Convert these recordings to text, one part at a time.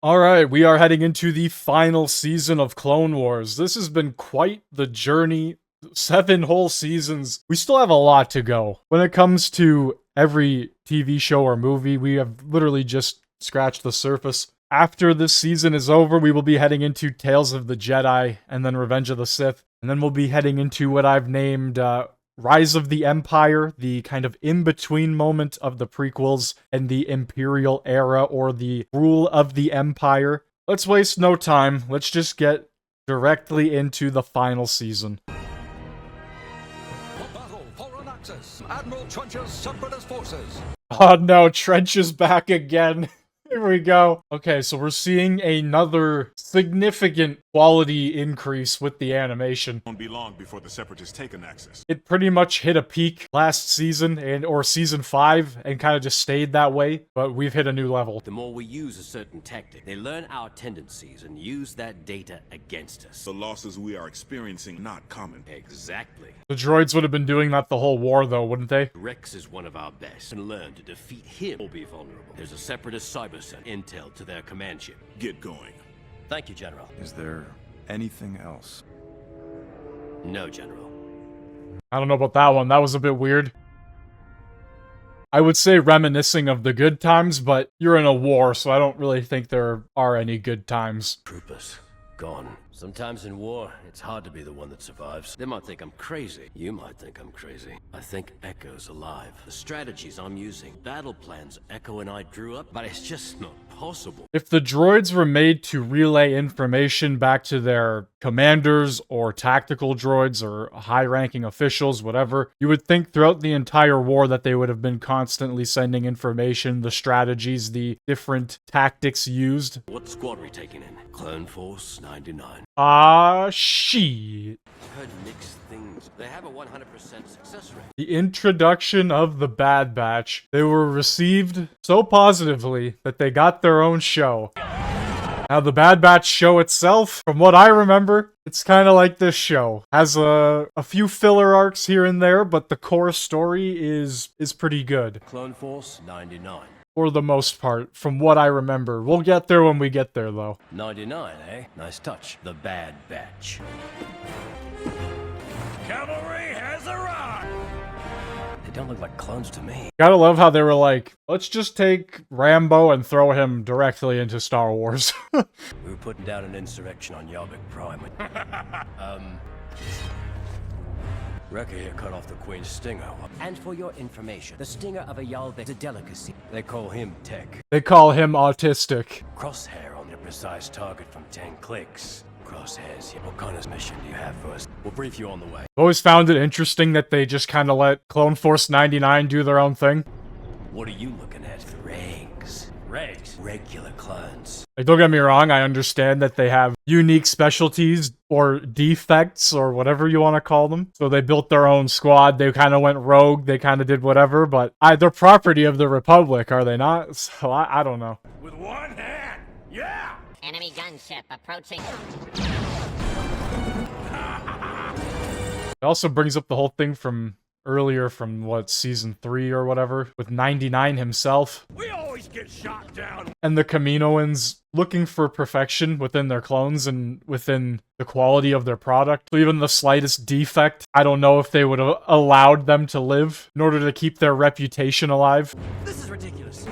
Alright, we are heading into the final season of Clone Wars. This has been quite the journey. 7 whole seasons. We still have a lot to go. When it comes to every TV show or movie, we have literally just scratched the surface. After this season is over, we will be heading into Tales of the Jedi, and then Revenge of the Sith, and then we'll be heading into what I've named, Rise of the Empire, the kind of in-between moment of the prequels and the Imperial era, or the rule of the Empire. Let's waste no time. Let's just get directly into the final season. Battle for Anaxis. Admiral Trench's separatist forces. Oh no, Trench is back again. Here we go. Okay, so we're seeing another significant quality increase with the animation. Won't be long before the Separatists take Anaxis. It pretty much hit a peak last season or season 5 and kind of just stayed that way, but we've hit a new level. The more we use a certain tactic, they learn our tendencies and use that data against us. The losses we are experiencing not common. Exactly. The droids would have been doing that the whole war though, wouldn't they? Rex is one of our best, and learn to defeat him or be vulnerable. There's a Separatist cyber center intel to their command ship. Get going. Thank you, General. Is there anything else? No, General. I don't know about that one. That was a bit weird. I would say reminiscing of the good times, but you're in a war, so I don't really think there are any good times. Troopers, gone. Sometimes in war, it's hard to be the one that survives. They might think I'm crazy. You might think I'm crazy. I think Echo's alive. The strategies I'm using, battle plans Echo and I drew up, but it's just not possible. If the droids were made to relay information back to their commanders or tactical droids or high-ranking officials, whatever, you would think throughout the entire war that they would have been constantly sending information, the strategies, the different tactics used. What squad are we taking in? Clone Force 99. Ah, shit. I've heard mixed things. They have a 100% success rate. The introduction of the Bad Batch. They were received so positively that they got their own show. Now, the Bad Batch show itself, from what I remember, it's kind of like this show. Has a few filler arcs here and there, but the core story is pretty good. Clone Force 99. For the most part, from what I remember. We'll get there when we get there, though. 99, eh? Nice touch. The Bad Batch. Cavalry has arrived. They don't look like clones to me. Gotta love how they were like, let's just take Rambo and throw him directly into Star Wars. We were putting down an insurrection on Yavik Prime. Wrecker here cut off the Queen's stinger. And for your information, the stinger of a Yalbek is a delicacy. They call him Tech. They call him autistic. Crosshair on the precise target from 10 clicks. Crosshairs, what kind of mission do you have for us? We'll brief you on the way. I've always found it interesting that they just kind of let Clone Force 99 do their own thing. What are you looking at? Regs. Regs. Regular clones. Like, don't get me wrong, I understand that they have unique specialties or defects or whatever you want to call them. So they built their own squad, they kind of went rogue, they kind of did whatever, but they're property of the Republic, are they not? So I don't know. With one hand. Yeah. Enemy gunship approaching. It also brings up the whole thing from earlier from, what, season 3 or whatever, with 99 himself. We always get shot down. And the Kaminoans looking for perfection within their clones and within the quality of their product. So even the slightest defect, I don't know if they would have allowed them to live in order to keep their reputation alive. This is ridiculous.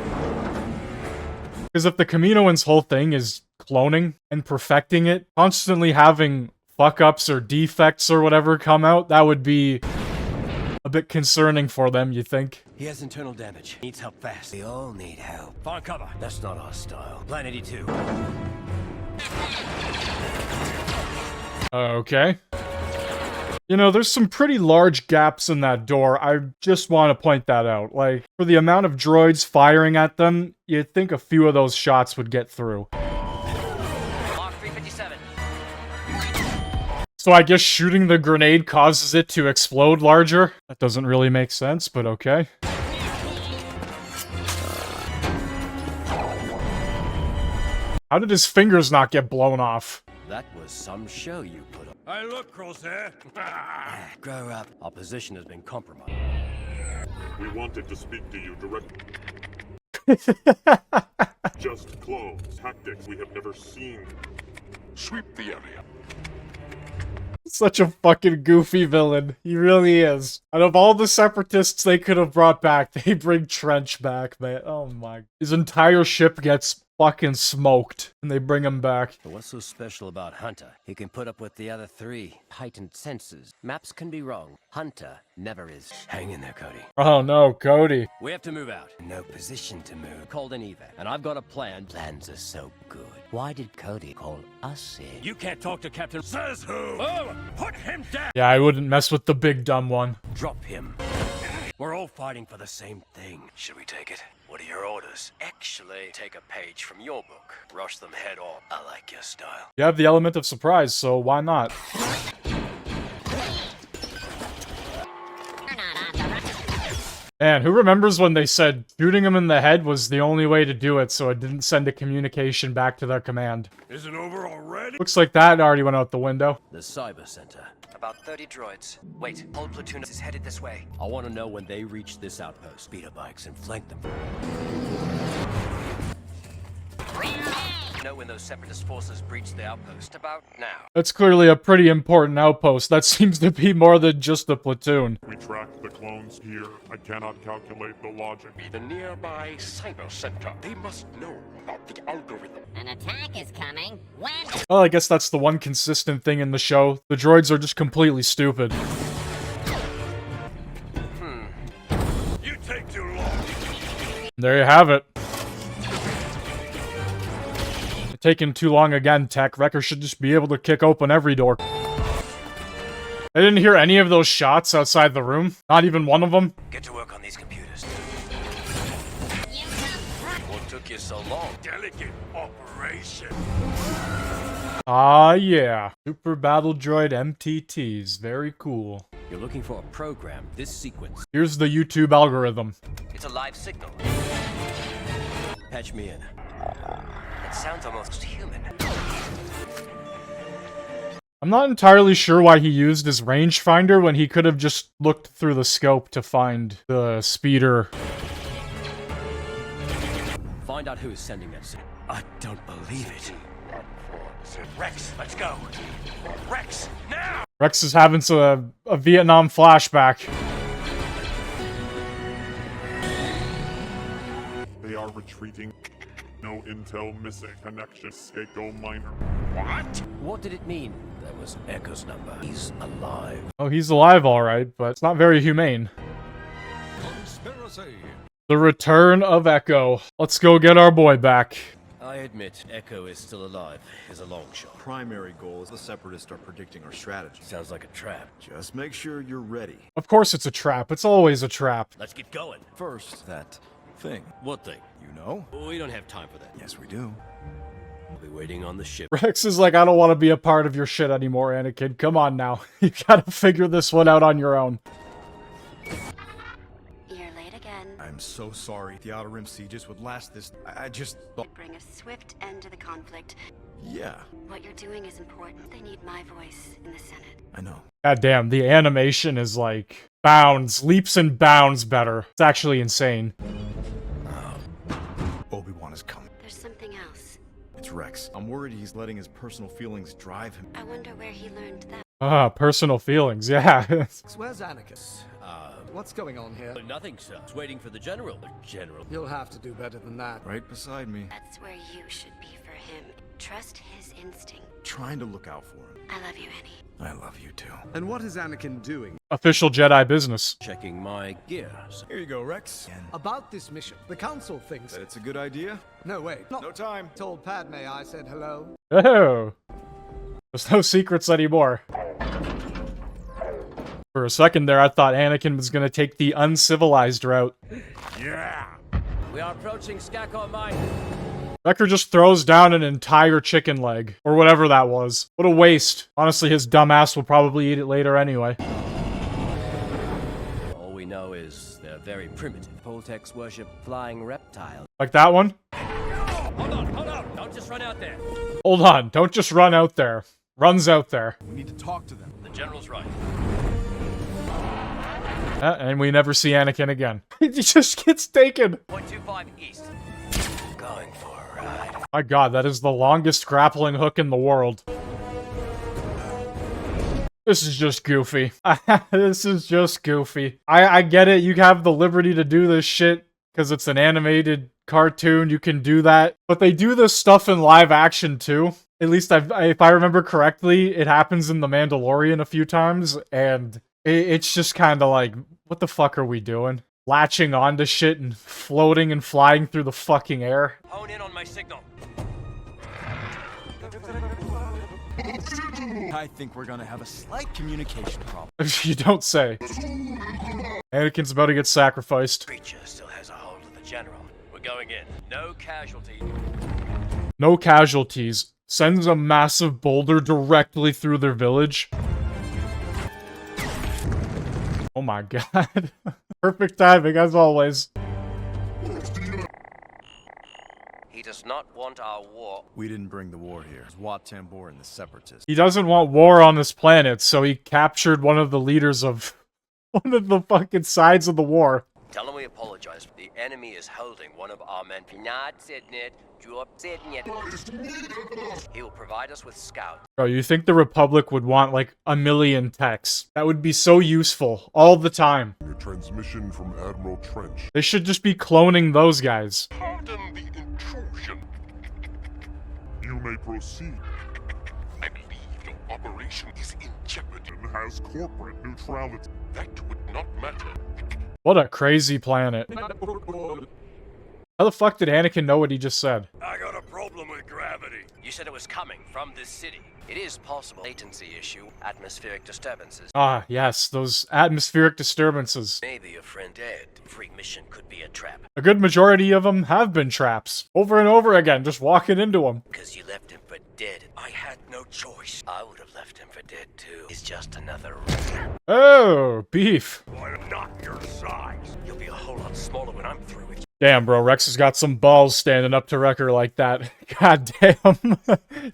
Because if the Kaminoans' whole thing is cloning and perfecting it, constantly having fuck-ups or defects or whatever come out, that would be a bit concerning for them, you think? He has internal damage. Needs help fast. We all need help. Find cover. That's not our style. Plan 82. Okay. You know, there's some pretty large gaps in that door. I just want to point that out. Like, for the amount of droids firing at them, you'd think a few of those shots would get through. Mark 357. So I guess shooting the grenade causes it to explode larger? That doesn't really make sense, but okay. How did his fingers not get blown off? That was some show you put on. Hey, look, Crosshair. Grow up. Our position has been compromised. We wanted to speak to you directly. Just clones. Tactics we have never seen. Sweep the area. Such a fucking goofy villain. He really is. Out of all the separatists they could have brought back, they bring Trench back, man. Oh my. His entire ship gets fucking smoked, and they bring him back. But what's so special about Hunter? He can put up with the other three. Heightened senses. Maps can be wrong. Hunter never is. Hang in there, Cody. Oh no, Cody. We have to move out. No position to move. Called an evac. And I've got a plan. Plans are so good. Why did Cody call us in? You can't talk to Captain. Says who? Oh, put him down! Yeah, I wouldn't mess with the big dumb one. Drop him. We're all fighting for the same thing. Should we take it? What are your orders? Actually, take a page from your book. Rush them head on. I like your style. You have the element of surprise, so why not? Man, who remembers when they said shooting him in the head was the only way to do it, so it didn't send a communication back to their command? Is it over already? Looks like that already went out the window. The cyber center. About 30 droids. Wait, whole platoon is headed this way. I want to know when they reach this outpost. Speeder bikes and flank them. Know when those separatist forces breached the outpost? About now. That's clearly a pretty important outpost. That seems to be more than just a platoon. We track the clones here. I cannot calculate the logic. The nearby cyber center. They must know about the algorithm. An attack is coming. When? Well, I guess that's the one consistent thing in the show. The droids are just completely stupid. You take too long. There you have it. Taking too long again, Tech. Wrecker should just be able to kick open every door. I didn't hear any of those shots outside the room. Not even one of them. Get to work on these computers. What took you so long? Delicate operation. Ah, yeah. Super Battle Droid MTTs. Very cool. You're looking for a program. This sequence. Here's the YouTube algorithm. It's a live signal. Patch me in. It sounds almost human. I'm not entirely sure why he used his rangefinder when he could have just looked through the scope to find the speeder. Find out who is sending that signal. I don't believe it. Rex, let's go. Rex, now! Rex is having a Vietnam flashback. They are retreating. No intel missing. Connection. Skako minor. What did it mean? That was Echo's number. He's alive. Oh, he's alive alright, but it's not very humane. Conspiracy. The return of Echo. Let's go get our boy back. I admit, Echo is still alive. Is a long shot. Primary goal is the Separatists are predicting our strategy. Sounds like a trap. Just make sure you're ready. Of course it's a trap. It's always a trap. Let's get going. First, that thing. What thing? You know? We don't have time for that. Yes, we do. I'll be waiting on the ship. Rex is like, I don't want to be a part of your shit anymore, Anakin. Come on now. You gotta figure this one out on your own. You're late again. I'm so sorry. The Outer Rim sieges would last this. I just thought. Bring a swift end to the conflict. Yeah, What you're doing is important. They need my voice in the Senate. I know. God damn, the animation is like bounds, leaps and bounds better. It's actually insane. Obi-Wan is coming. There's something else. It's Rex. I'm worried he's letting his personal feelings drive him. I wonder where he learned that. Ah, personal feelings, yeah. Where's Anakin? What's going on here? Nothing, sir. Just waiting for the general. The general. You'll have to do better than that. Right beside me. That's where you should be for him. Trust his instinct. Trying to look out for him. I love you, Annie. I love you too. And what is Anakin doing? Official Jedi business. Checking my gears. Here you go, Rex. About this mission, the Council thinks... That it's a good idea? No, wait. No time. Told Padme I said hello. Oh. There's no secrets anymore. For a second there, I thought Anakin was gonna take the uncivilized route. Yeah. We are approaching Skako Mine. Wrecker just throws down an entire chicken leg. Or whatever that was. What a waste. Honestly, his dumbass will probably eat it later anyway. All we know is they're very primitive. Poltex worship flying reptiles. Like that one? Hold on. Don't just run out there. Hold on, don't just run out there. Runs out there. We need to talk to them. The general's right. And we never see Anakin again. He just gets taken. 0.25 east. Going for My god, that is the longest grappling hook in the world. This is just goofy. This is just goofy. I get it, you have the liberty to do this shit because it's an animated cartoon, you can do that. But they do this stuff in live action too. At least if I remember correctly, it happens in The Mandalorian a few times, and it's just kind of like, what the fuck are we doing? Latching onto shit and floating and flying through the fucking air. Hone in on my signal. I think we're gonna have a slight communication problem. You don't say. Anakin's about to get sacrificed. Creature still has a hold of the general. We're going in. No casualties. No casualties. Sends a massive boulder directly through their village. Oh my god. Perfect timing, as always. He does not want our war. We didn't bring the war here. It's Wat Tambor and the Separatists. He doesn't want war on this planet, so he captured one of the leaders of one of the fucking sides of the war. Tell him we apologize. The enemy is holding one of our men. Not sitting it. He will provide us with scouts. Bro, you think the Republic would want like 1 million techs? That would be so useful all the time. A transmission from Admiral Trench. They should just be cloning those guys. Pardon the intrusion. You may proceed. I believe your operation is in jeopardy. And has corporate neutrality. That would not matter. What a crazy planet. How the fuck did Anakin know what he just said? I got a problem with gravity. You said it was coming from this city. It is possible. Latency issue. Atmospheric disturbances. Ah, yes, those atmospheric disturbances. Maybe your friend Ed. Free mission could be a trap. A good majority of them have been traps. Over and over again, just walking into them. Because you left him for dead. I had no choice. I would have left him for dead too. He's just another wrecker. Oh, beef. I'm not your size. You'll be a whole lot smaller when I'm through with you. Damn, bro, Rex has got some balls standing up to Wrecker like that. God damn.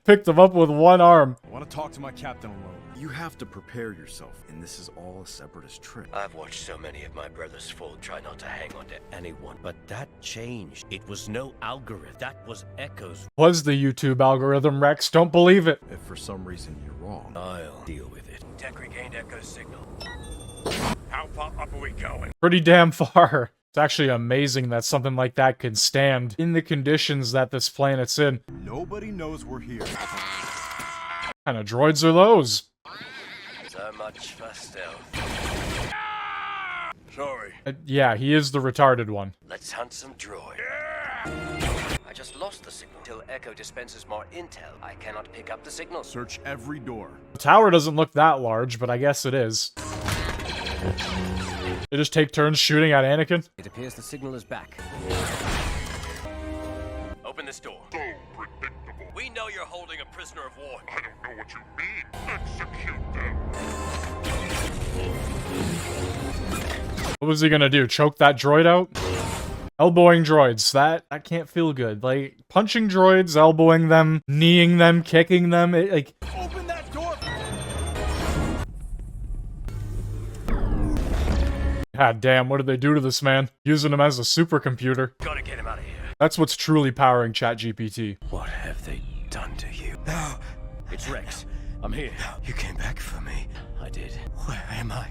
Picked him up with one arm. I want to talk to my captain alone. You have to prepare yourself, and this is all a Separatist trick. I've watched so many of my brothers fall, try not to hang on to anyone. But that changed. It was no algorithm. That was Echo's. Was the YouTube algorithm, Rex? Don't believe it. If for some reason you're wrong, I'll deal with it. Tech regained Echo's signal. How far up are we going? Pretty damn far. It's actually amazing that something like that can stand in the conditions that this planet's in. nobody knows we're here. What kind of droids are those? So much for stealth. Sorry. Yeah, he is the retarded one. Let's hunt some droid. I just lost the signal. Till Echo dispenses more intel, I cannot pick up the signal. Search every door. The tower doesn't look that large, but I guess it is. They just take turns shooting at Anakin? It appears the signal is back. Open this door. So predictable. We know you're holding a prisoner of war. I don't know what you mean. Execute them. What was he gonna do? Choke that droid out? Elbowing droids. That can't feel good. Like, punching droids, elbowing them, kneeing them, kicking them, Open that door! God damn, what did they do to this man? Using him as a supercomputer. Gotta get him out of here. That's what's truly powering ChatGPT. What have they done to you? No. It's Rex. I'm here. You came back for me. I did. Where am I?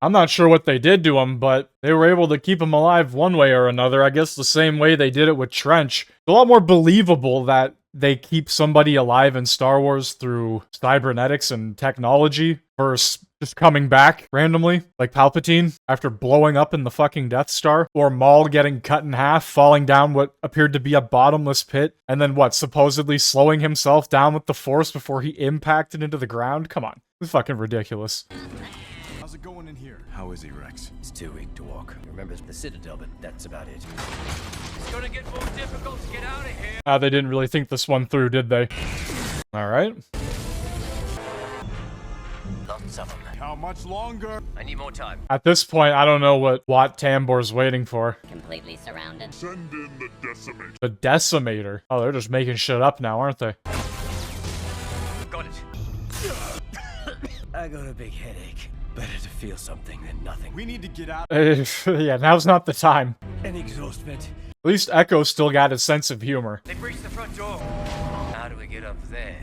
I'm not sure what they did to him, but they were able to keep him alive one way or another. I guess the same way they did it with Trench. It's a lot more believable that they keep somebody alive in Star Wars through cybernetics and technology versus just coming back randomly, like Palpatine after blowing up in the fucking Death Star, or Maul getting cut in half, falling down what appeared to be a bottomless pit, and then what, supposedly slowing himself down with the Force before he impacted into the ground? Come on, it's fucking ridiculous. How's it going in here? How is he, Rex? He's too weak to walk. He remembers the Citadel, but that's about it. It's gonna get more difficult to get out of here. They didn't really think this one through, did they? Alright. Lots of them. How much longer? I need more time. At this point, I don't know what Wat Tambor's waiting for. Completely surrounded. Send in the Decimator. The Decimator. Oh, they're just making shit up now, aren't they? Got it. I got a big headache. Better to feel something than nothing. We need to get out. Yeah, now's not the time. An exhaust vent. At least Echo still got his sense of humor. They breached the front door. How do we get up there?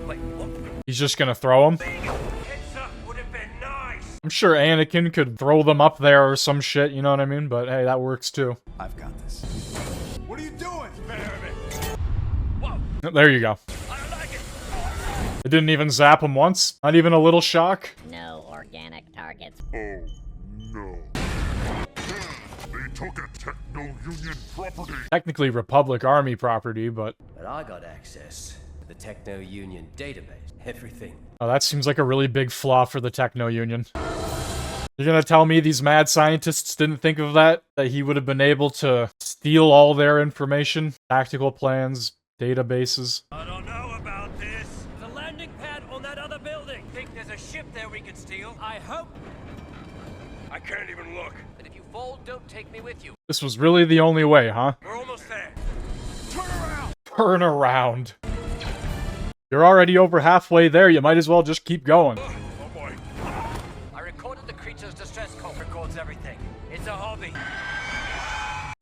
Wait, what? He's just gonna throw him. Heads up would have been nice. I'm sure Anakin could throw them up there or some shit, you know what I mean? But hey, that works too. I've got this. What are you doing? Whoa, There you go. I don't like it. It didn't even zap him once. Not even a little shock. No organic targets. Oh, no. They took a Techno-Union property. Technically Republic Army property, but... But I got access to the Techno-Union database. Everything. Oh, that seems like a really big flaw for the Techno-Union. You're gonna tell me these mad scientists didn't think of that? That he would have been able to steal all their information? Tactical plans, databases? I don't know about this. The landing pad on that other building. Think there's a ship there we can steal? I hope. I can't even look. And if you fall, don't take me with you. This was really the only way, huh? We're almost there. Turn around. You're already over halfway there, you might as well just keep going. Oh boy. I recorded the creature's distress call. Records everything. It's a hobby.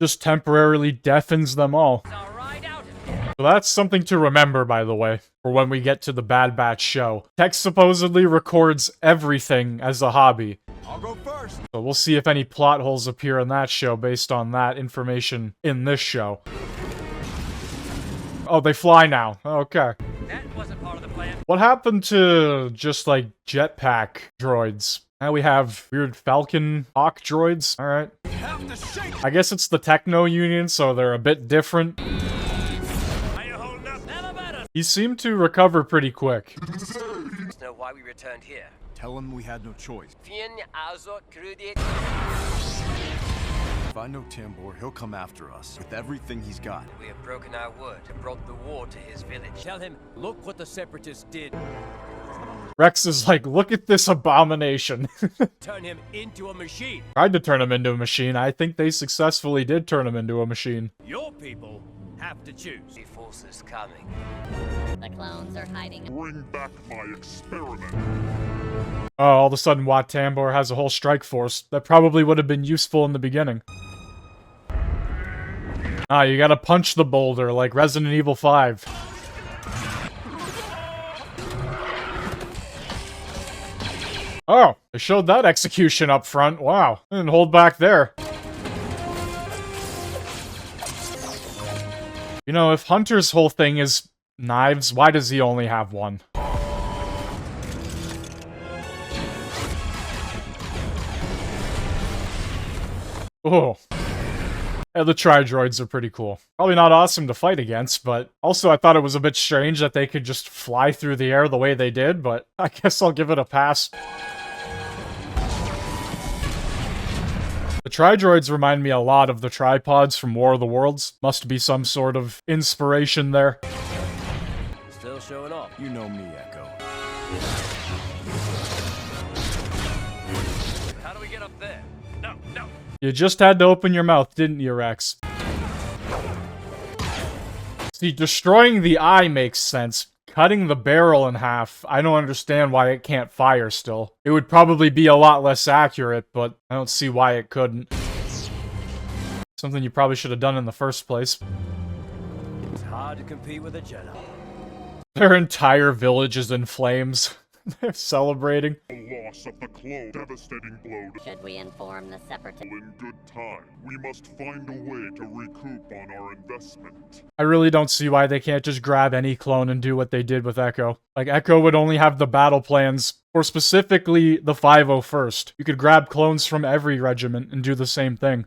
Just temporarily deafens them all. It's a ride out of here. So that's something to remember, by the way, for when we get to the Bad Batch show. Tech supposedly records everything as a hobby. I'll go first. So we'll see if any plot holes appear in that show based on that information in this show. Oh, they fly now. Okay. That wasn't part of the plan. What happened to just, like, jetpack droids? Now we have weird Falcon Hawk droids. Alright. I guess it's the Techno-Union, so they're a bit different. Are you holding up? Never better. He seemed to recover pretty quick. Know why we returned here. Tell him we had no choice. If I know Tambor, he'll come after us with everything he's got. We have broken our word and brought the war to his village. Tell him, look what the Separatists did. Rex is like, look at this abomination. Turn him into a machine. Tried to turn him into a machine. I think they successfully did turn him into a machine. Your people have to choose. The force is coming. The clones are hiding. Bring back my experiment. Oh, all of a sudden Wat Tambor has a whole strike force. That probably would have been useful in the beginning. Ah, you gotta punch the boulder like Resident Evil 5. Oh, they showed that execution up front. Wow, I didn't hold back there. You know, if Hunter's whole thing is knives, why does he only have one? Oh. Yeah, the Tri-Droids are pretty cool. Probably not awesome to fight against, but also I thought it was a bit strange that they could just fly through the air the way they did, but I guess I'll give it a pass. The Tri-Droids remind me a lot of the tripods from War of the Worlds. Must be some sort of inspiration there. Still showing off. You know me, Echo. How do we get up there? No, no. You just had to open your mouth, didn't you, Rex? See, destroying the eye makes sense. Cutting the barrel in half, I don't understand why it can't fire still. It would probably be a lot less accurate, but I don't see why it couldn't. Something you probably should have done in the first place. It's hard to compete with a Jedi. Their entire village is in flames. They're celebrating. The loss of the clone, devastating blow. Should we inform the Separatists? In good time, we must find a way to recoup on our investment. I really don't see why they can't just grab any clone and do what they did with Echo. Like, Echo would only have the battle plans for specifically the 501st. You could grab clones from every regiment and do the same thing.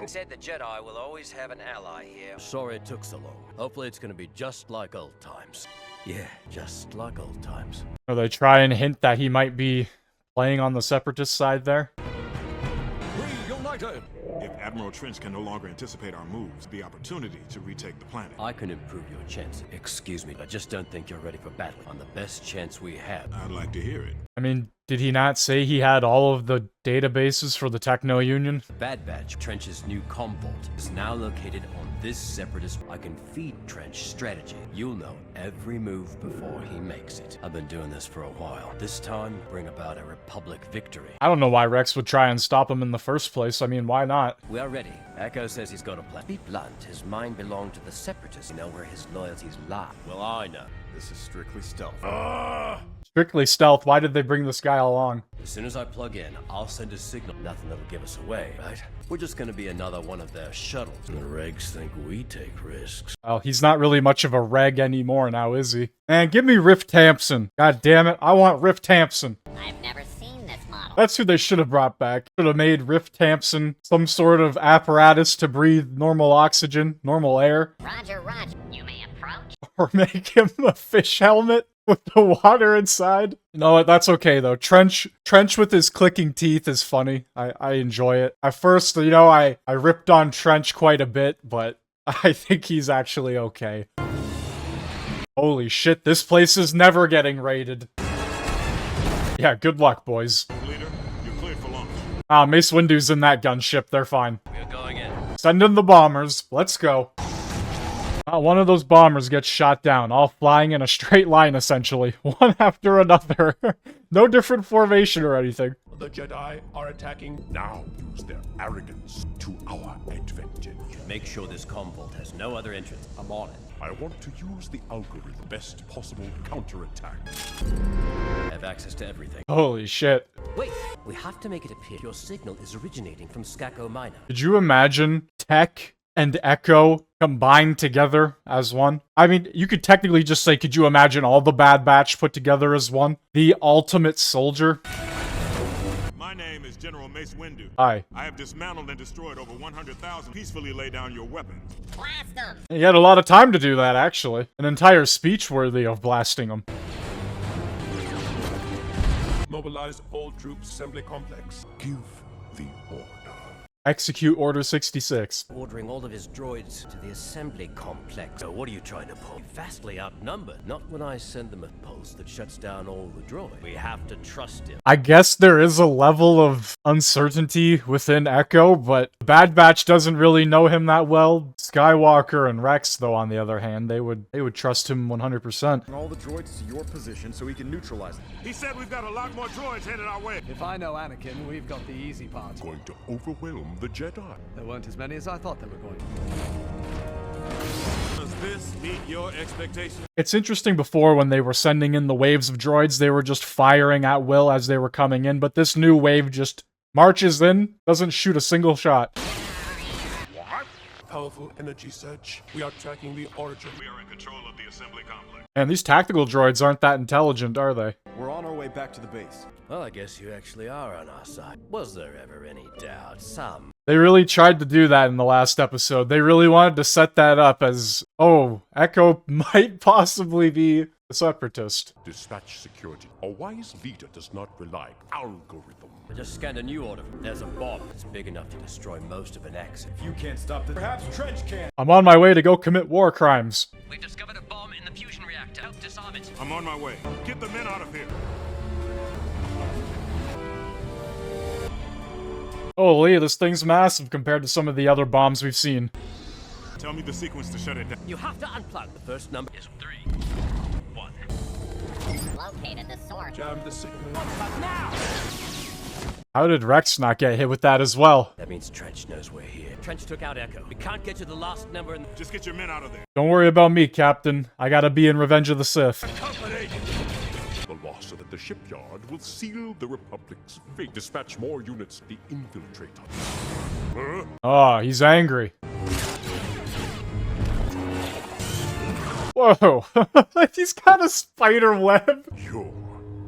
Said the Jedi will always have an ally here. Sorry it took so long. Hopefully it's gonna be just like old times. Yeah, just like old times. Or they try and hint that he might be playing on the Separatist side there. If Admiral Trench can no longer anticipate our moves, the opportunity to retake the planet. I can improve your chances. Excuse me, I just don't think you're ready for battle. On the best chance we have. I'd like to hear it. I mean, did he not say he had all of the databases for the Techno-Union? Bad Batch, Trench's new comm vault, is now located on this Separatist, I can feed Trench strategy. You'll know every move before he makes it. I've been doing this for a while. This time, bring about a Republic victory. I don't know why Rex would try and stop him in the first place. I mean, why not? We are ready. Echo says he's got a plan. Be blunt, his mind belonged to the Separatists. You know where his loyalties lie. Well, I know. This is strictly stealth. Strictly stealth. Why did they bring this guy along? As soon as I plug in, I'll send a signal. Nothing that'll give us away, right? We're just gonna be another one of their shuttles. And the regs think we take risks. Well, he's not really much of a reg anymore now, is he? Man, give me Riff Tampson. God damn it, I want Riff Tampson. I've never seen this model. That's who they should have brought back. Should have made Riff Tampson some sort of apparatus to breathe normal oxygen, normal air. Roger, Roger. You may approach. Or make him a fish helmet with the water inside. You know what? That's okay though. Trench with his clicking teeth is funny. I enjoy it. At first, you know, I ripped on Trench quite a bit, but I think he's actually okay. Holy shit, this place is never getting raided. Yeah, good luck, boys. Leader, you're cleared for launch. Mace Windu's in that gunship. They're fine. We're going in. Send in the bombers. Let's go. One of those bombers gets shot down, all flying in a straight line, essentially. One after another. No different formation or anything. The Jedi are attacking. Now use their arrogance to our advantage. Make sure this convolt has no other entrance. I'm on it. I want to use the algorithm. Best possible counterattack. Have access to everything. Holy shit. Wait, we have to make it appear your signal is originating from Skako Minor. Could you imagine Tech and Echo combined together as one? I mean, you could technically just say, could you imagine all the Bad Batch put together as one? The ultimate soldier. My name is General Mace Windu. Hi. I have dismantled and destroyed over 100,000. Peacefully lay down your weapons. Blast them. He had a lot of time to do that, actually. An entire speech worthy of blasting them. Mobilize all troops assembly complex. Give the order. Execute Order 66. Ordering all of his droids to the assembly complex. So what are you trying to pull? Vastly outnumbered. Not when I send them a pulse that shuts down all the droids. We have to trust him. I guess there is a level of uncertainty within Echo, but Bad Batch doesn't really know him that well. Skywalker and Rex, though, on the other hand, they would trust him 100%. All the droids to your position so we can neutralize them. He said we've got a lot more droids headed our way. If I know Anakin, we've got the easy part. Going to overwhelm the Jedi. There weren't as many as I thought there were going to be. Does this meet your expectations? It's interesting before when they were sending in the waves of droids, they were just firing at will as they were coming in, but this new wave just marches in, doesn't shoot a single shot. What? Powerful energy surge. We are tracking the origin. We are in control of the assembly complex. And these tactical droids aren't that intelligent, are they? We're on our way back to the base. Well, I guess you actually are on our side. Was there ever any doubt? Some. They really tried to do that in the last episode. They really wanted to set that up as, oh, Echo might possibly be a separatist. Dispatch security. A wise leader does not rely on algorithm. I just scanned a new order. There's a bomb that's big enough to destroy most of an exit. If you can't stop this, perhaps Trench can. I'm on my way to go commit war crimes. We've discovered a bomb in the fusion reactor. Help disarm it. I'm on my way. Get the men out of here. Holy, this thing's massive compared to some of the other bombs we've seen. Tell me the sequence to shut it down. You have to unplug. The first number is 3, 1. Located the source. Jam the signal. Now! How did Rex not get hit with that as well? That means Trench knows we're here. Trench took out Echo. We can't get to the last number in Just get your men out of there. Don't worry about me, Captain. I gotta be in Revenge of the Sith. Company! The loss so that the shipyard will seal the Republic's fate. Dispatch more units to infiltrate us. Oh, he's angry. Whoa, he's got a spider web. You're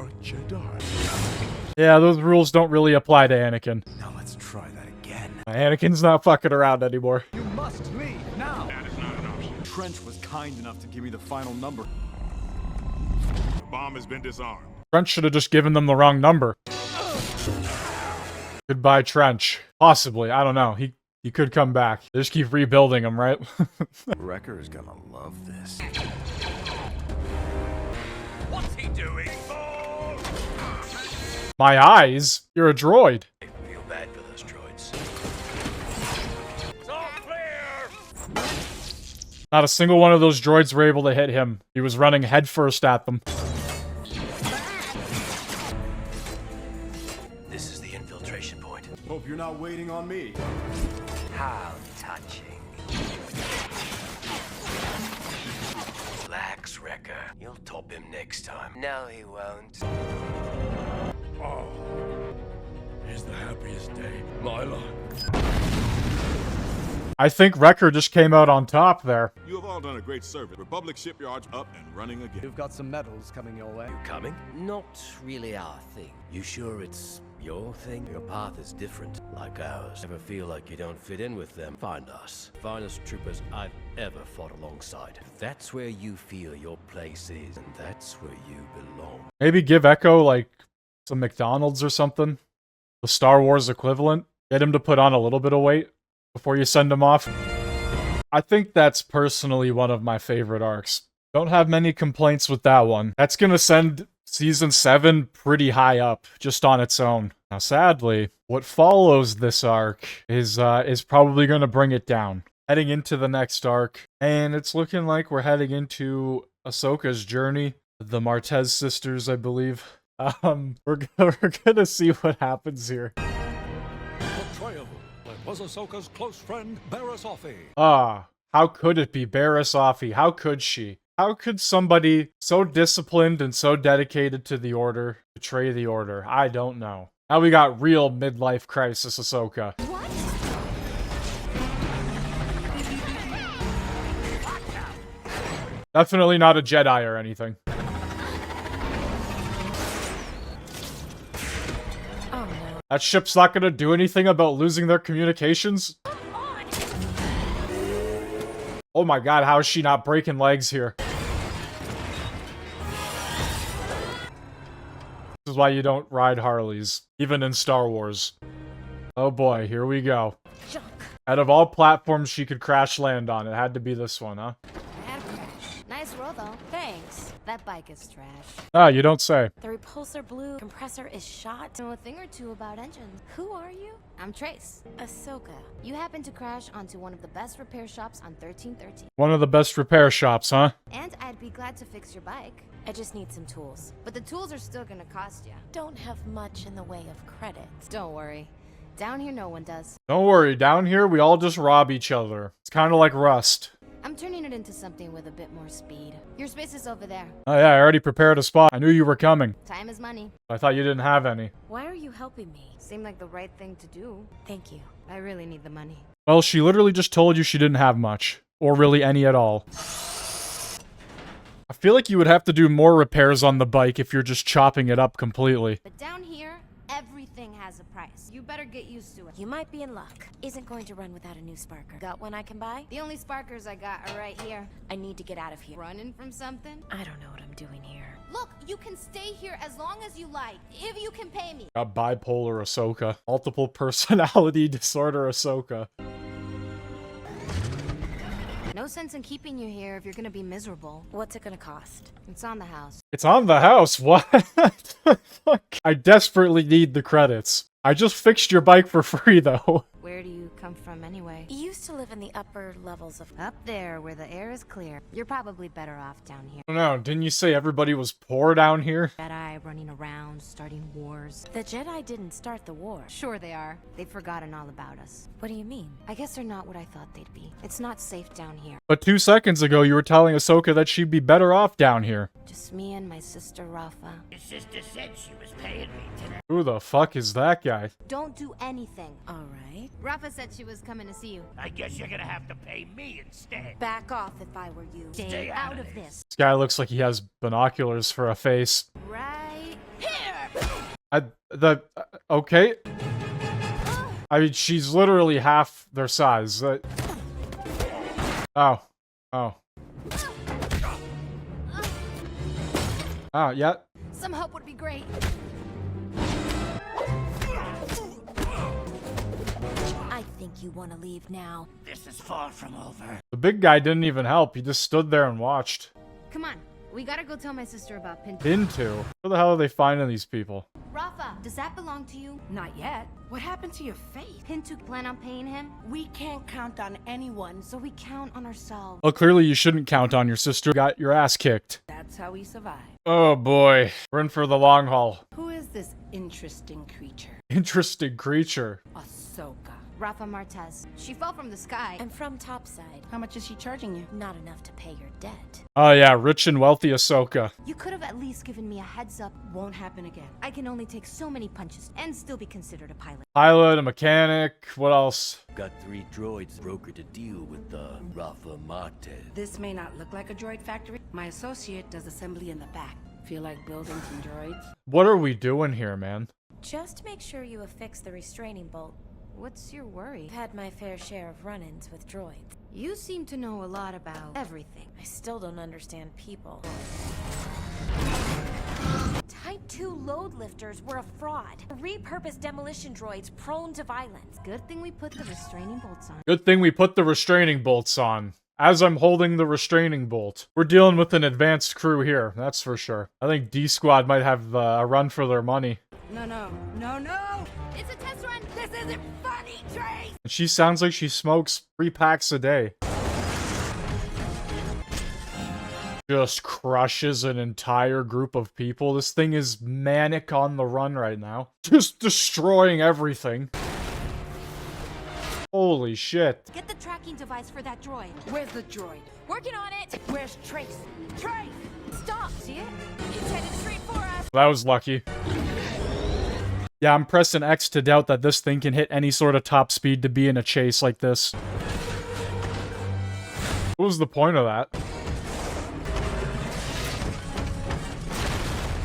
a Jedi. Yeah, those rules don't really apply to Anakin. Now let's try that again. Anakin's not fucking around anymore. You must leave now. That is not an option. Trench was kind enough to give me the final number. The bomb has been disarmed. Trench should have just given them the wrong number. Goodbye, Trench. Possibly, I don't know. He could come back. They just keep rebuilding him, right? Wrecker is gonna love this. What's he doing? My eyes? You're a droid. I feel bad for those droids. It's all clear! Not a single one of those droids were able to hit him. He was running headfirst at them. This is the infiltration point. Hope you're not waiting on me. How touching. Relax, Wrecker. You'll top him next time. No, he won't. Oh, is the happiest day of my life. I think Wrecker just came out on top there. You have all done a great service. Republic shipyard's up and running again. You've got some medals coming your way. You coming? Not really our thing. You sure it's your thing? Your path is different, like ours. Ever feel like you don't fit in with them? Find us. Finest troopers I've ever fought alongside. That's where you feel your place is, and that's where you belong. Maybe give Echo, like, some McDonald's or something. The Star Wars equivalent. Get him to put on a little bit of weight before you send him off. I think that's personally one of my favorite arcs. Don't have many complaints with that one. That's gonna send Season 7 pretty high up, just on its own. Now, sadly, what follows this arc is probably gonna bring it down. Heading into the next arc, and it's looking like we're heading into Ahsoka's journey. The Martez sisters, I believe. We're gonna see what happens here. Betrayal. It was Ahsoka's close friend, Barriss-Offee. How could it be Barriss-Offee? How could she? How could somebody so disciplined and so dedicated to the Order betray the Order? I don't know. Now we got real midlife crisis Ahsoka. Definitely not a Jedi or anything. That ship's not gonna do anything about losing their communications? Oh my god, how is she not breaking legs here? This is why you don't ride Harleys, even in Star Wars. Oh boy, here we go. Out of all platforms she could crash land on, it had to be this one, huh? Nice roll though. Thanks. That bike is trash. Ah, you don't say. The repulsor blue compressor is shot. Know a thing or two about engines. Who are you? I'm Trace. Ahsoka. You happen to crash onto one of the best repair shops on 1313. One of the best repair shops, huh? And I'd be glad to fix your bike. I just need some tools. But the tools are still gonna cost you. Don't have much in the way of credits. Don't worry. Down here no one does. Don't worry, down here we all just rob each other. It's kind of like Rust. I'm turning it into something with a bit more speed. Your space is over there. Oh yeah, I already prepared a spot. I knew you were coming. Time is money. I thought you didn't have any. Why are you helping me? Seemed like the right thing to do. Thank you. I really need the money. Well, she literally just told you she didn't have much. Or really any at all. I feel like you would have to do more repairs on the bike if you're just chopping it up completely. But down here, everything has a price. You better get used to it. You might be in luck. Isn't going to run without a new sparker. Got one I can buy? The only sparkers I got are right here. I need to get out of here. Running from something? I don't know what I'm doing here. Look, you can stay here as long as you like, if you can pay me. Got bipolar Ahsoka. Multiple personality disorder Ahsoka. No sense in keeping you here if you're gonna be miserable. What's it gonna cost? It's on the house. It's on the house? What? Fuck. I desperately need the credits. I just fixed your bike for free, though. Where do you come from anyway? You used to live in the upper levels of... Up there, where the air is clear. You're probably better off down here. No, didn't you say everybody was poor down here? Jedi running around, starting wars. The Jedi didn't start the war. Sure they are. They've forgotten all about us. What do you mean? I guess they're not what I thought they'd be. It's not safe down here. But 2 seconds ago, you were telling Ahsoka that she'd be better off down here. Just me and my sister Rafa. Your sister said she was paying me today. Who the fuck is that guy? Don't do anything. All right. Rafa said she was coming to see you. I guess you're gonna have to pay me instead. Back off if I were you. Stay out of this. This guy looks like he has binoculars for a face. Right here. Okay. I mean, she's literally half their size. Oh. Oh, yeah. Some help would be great. I think you want to leave now. This is far from over. The big guy didn't even help. He just stood there and watched. Come on, We gotta go tell my sister about Pinto. Into? Where the hell are they finding these people? Rafa, does that belong to you? Not yet. What happened to your faith? Pinto plan on paying him? We can't count on anyone, So we count on ourselves. Well, clearly you shouldn't count on your sister. Got your ass kicked. that's how we survive. Oh boy. We're in for the long haul. Who is this interesting creature? Interesting creature. Ahsoka. Rafa Martez. She fell from the sky. I'm from topside. How much is she charging you? Not enough to pay your debt. Oh yeah, rich and wealthy Ahsoka. You could have at least given me a heads up. Won't happen again. I can only take so many punches and still be considered a pilot. Pilot, a mechanic, what else? Got 3 droids brokered to deal with Rafa Martez. This may not look like a droid factory. My associate does assembly in the back. Feel like building some droids? What are we doing here, man? Just make sure you affix the restraining bolt. What's your worry? I've had my fair share of run-ins with droids. You seem to know a lot about everything. I still don't understand people. Type 2 load lifters were a fraud. Repurposed demolition droids prone to violence. Good thing we put the restraining bolts on. Good thing we put the restraining bolts on. As I'm holding the restraining bolt. We're dealing with an advanced crew here, that's for sure. I think D-Squad might have a run for their money. No. It's a test run. This isn't funny, Trace! And she sounds like she smokes 3 packs a day. Just crushes an entire group of people. This thing is manic on the run right now. Just destroying everything. Holy shit. Get the tracking device for that droid. Where's the droid? Working on it. Where's Trace? Trace! Stop. See it? It's headed straight for us. That was lucky. Yeah, I'm pressing X to doubt that this thing can hit any sort of top speed to be in a chase like this. What was the point of that?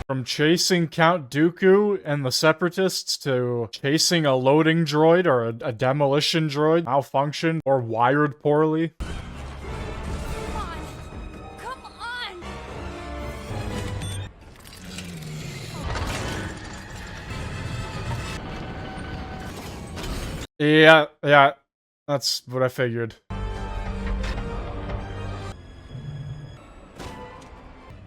From chasing Count Dooku and the Separatists to chasing a loading droid or a demolition droid, malfunctioned or wired poorly. Come on. Yeah, that's what I figured.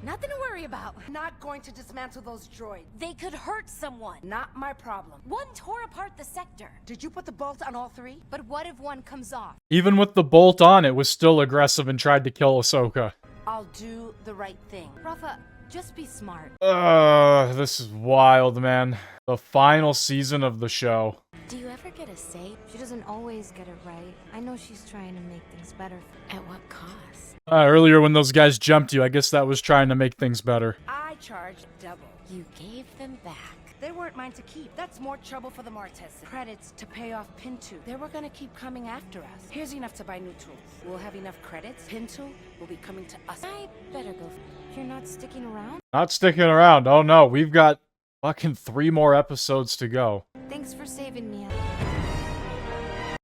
Nothing to worry about. Not going to dismantle those droids. They could hurt someone. Not my problem. One tore apart the sector. Did you put the bolt on all 3? But what if one comes off? Even with the bolt on, it was still aggressive and tried to kill Ahsoka. I'll do the right thing. Rafa, just be smart. This is wild, man. The final season of the show. Do you ever get a say? She doesn't always get it right. I know she's trying to make things better. At what cost? Earlier when those guys jumped you, I guess that was trying to make things better. I charged double. You gave them back. They weren't mine to keep. That's more trouble for the Martez. Credits to pay off Pinto. They were gonna keep coming after us. Here's enough to buy new tools. We'll have enough credits. Pinto will be coming to us. I better go. You're not sticking around? Not sticking around. Oh no, we've got fucking 3 more episodes to go. Thanks for saving me.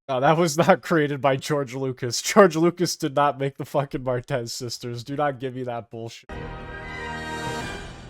No, that was not created by George Lucas. George Lucas did not make the fucking Martez sisters. Do not give me that bullshit.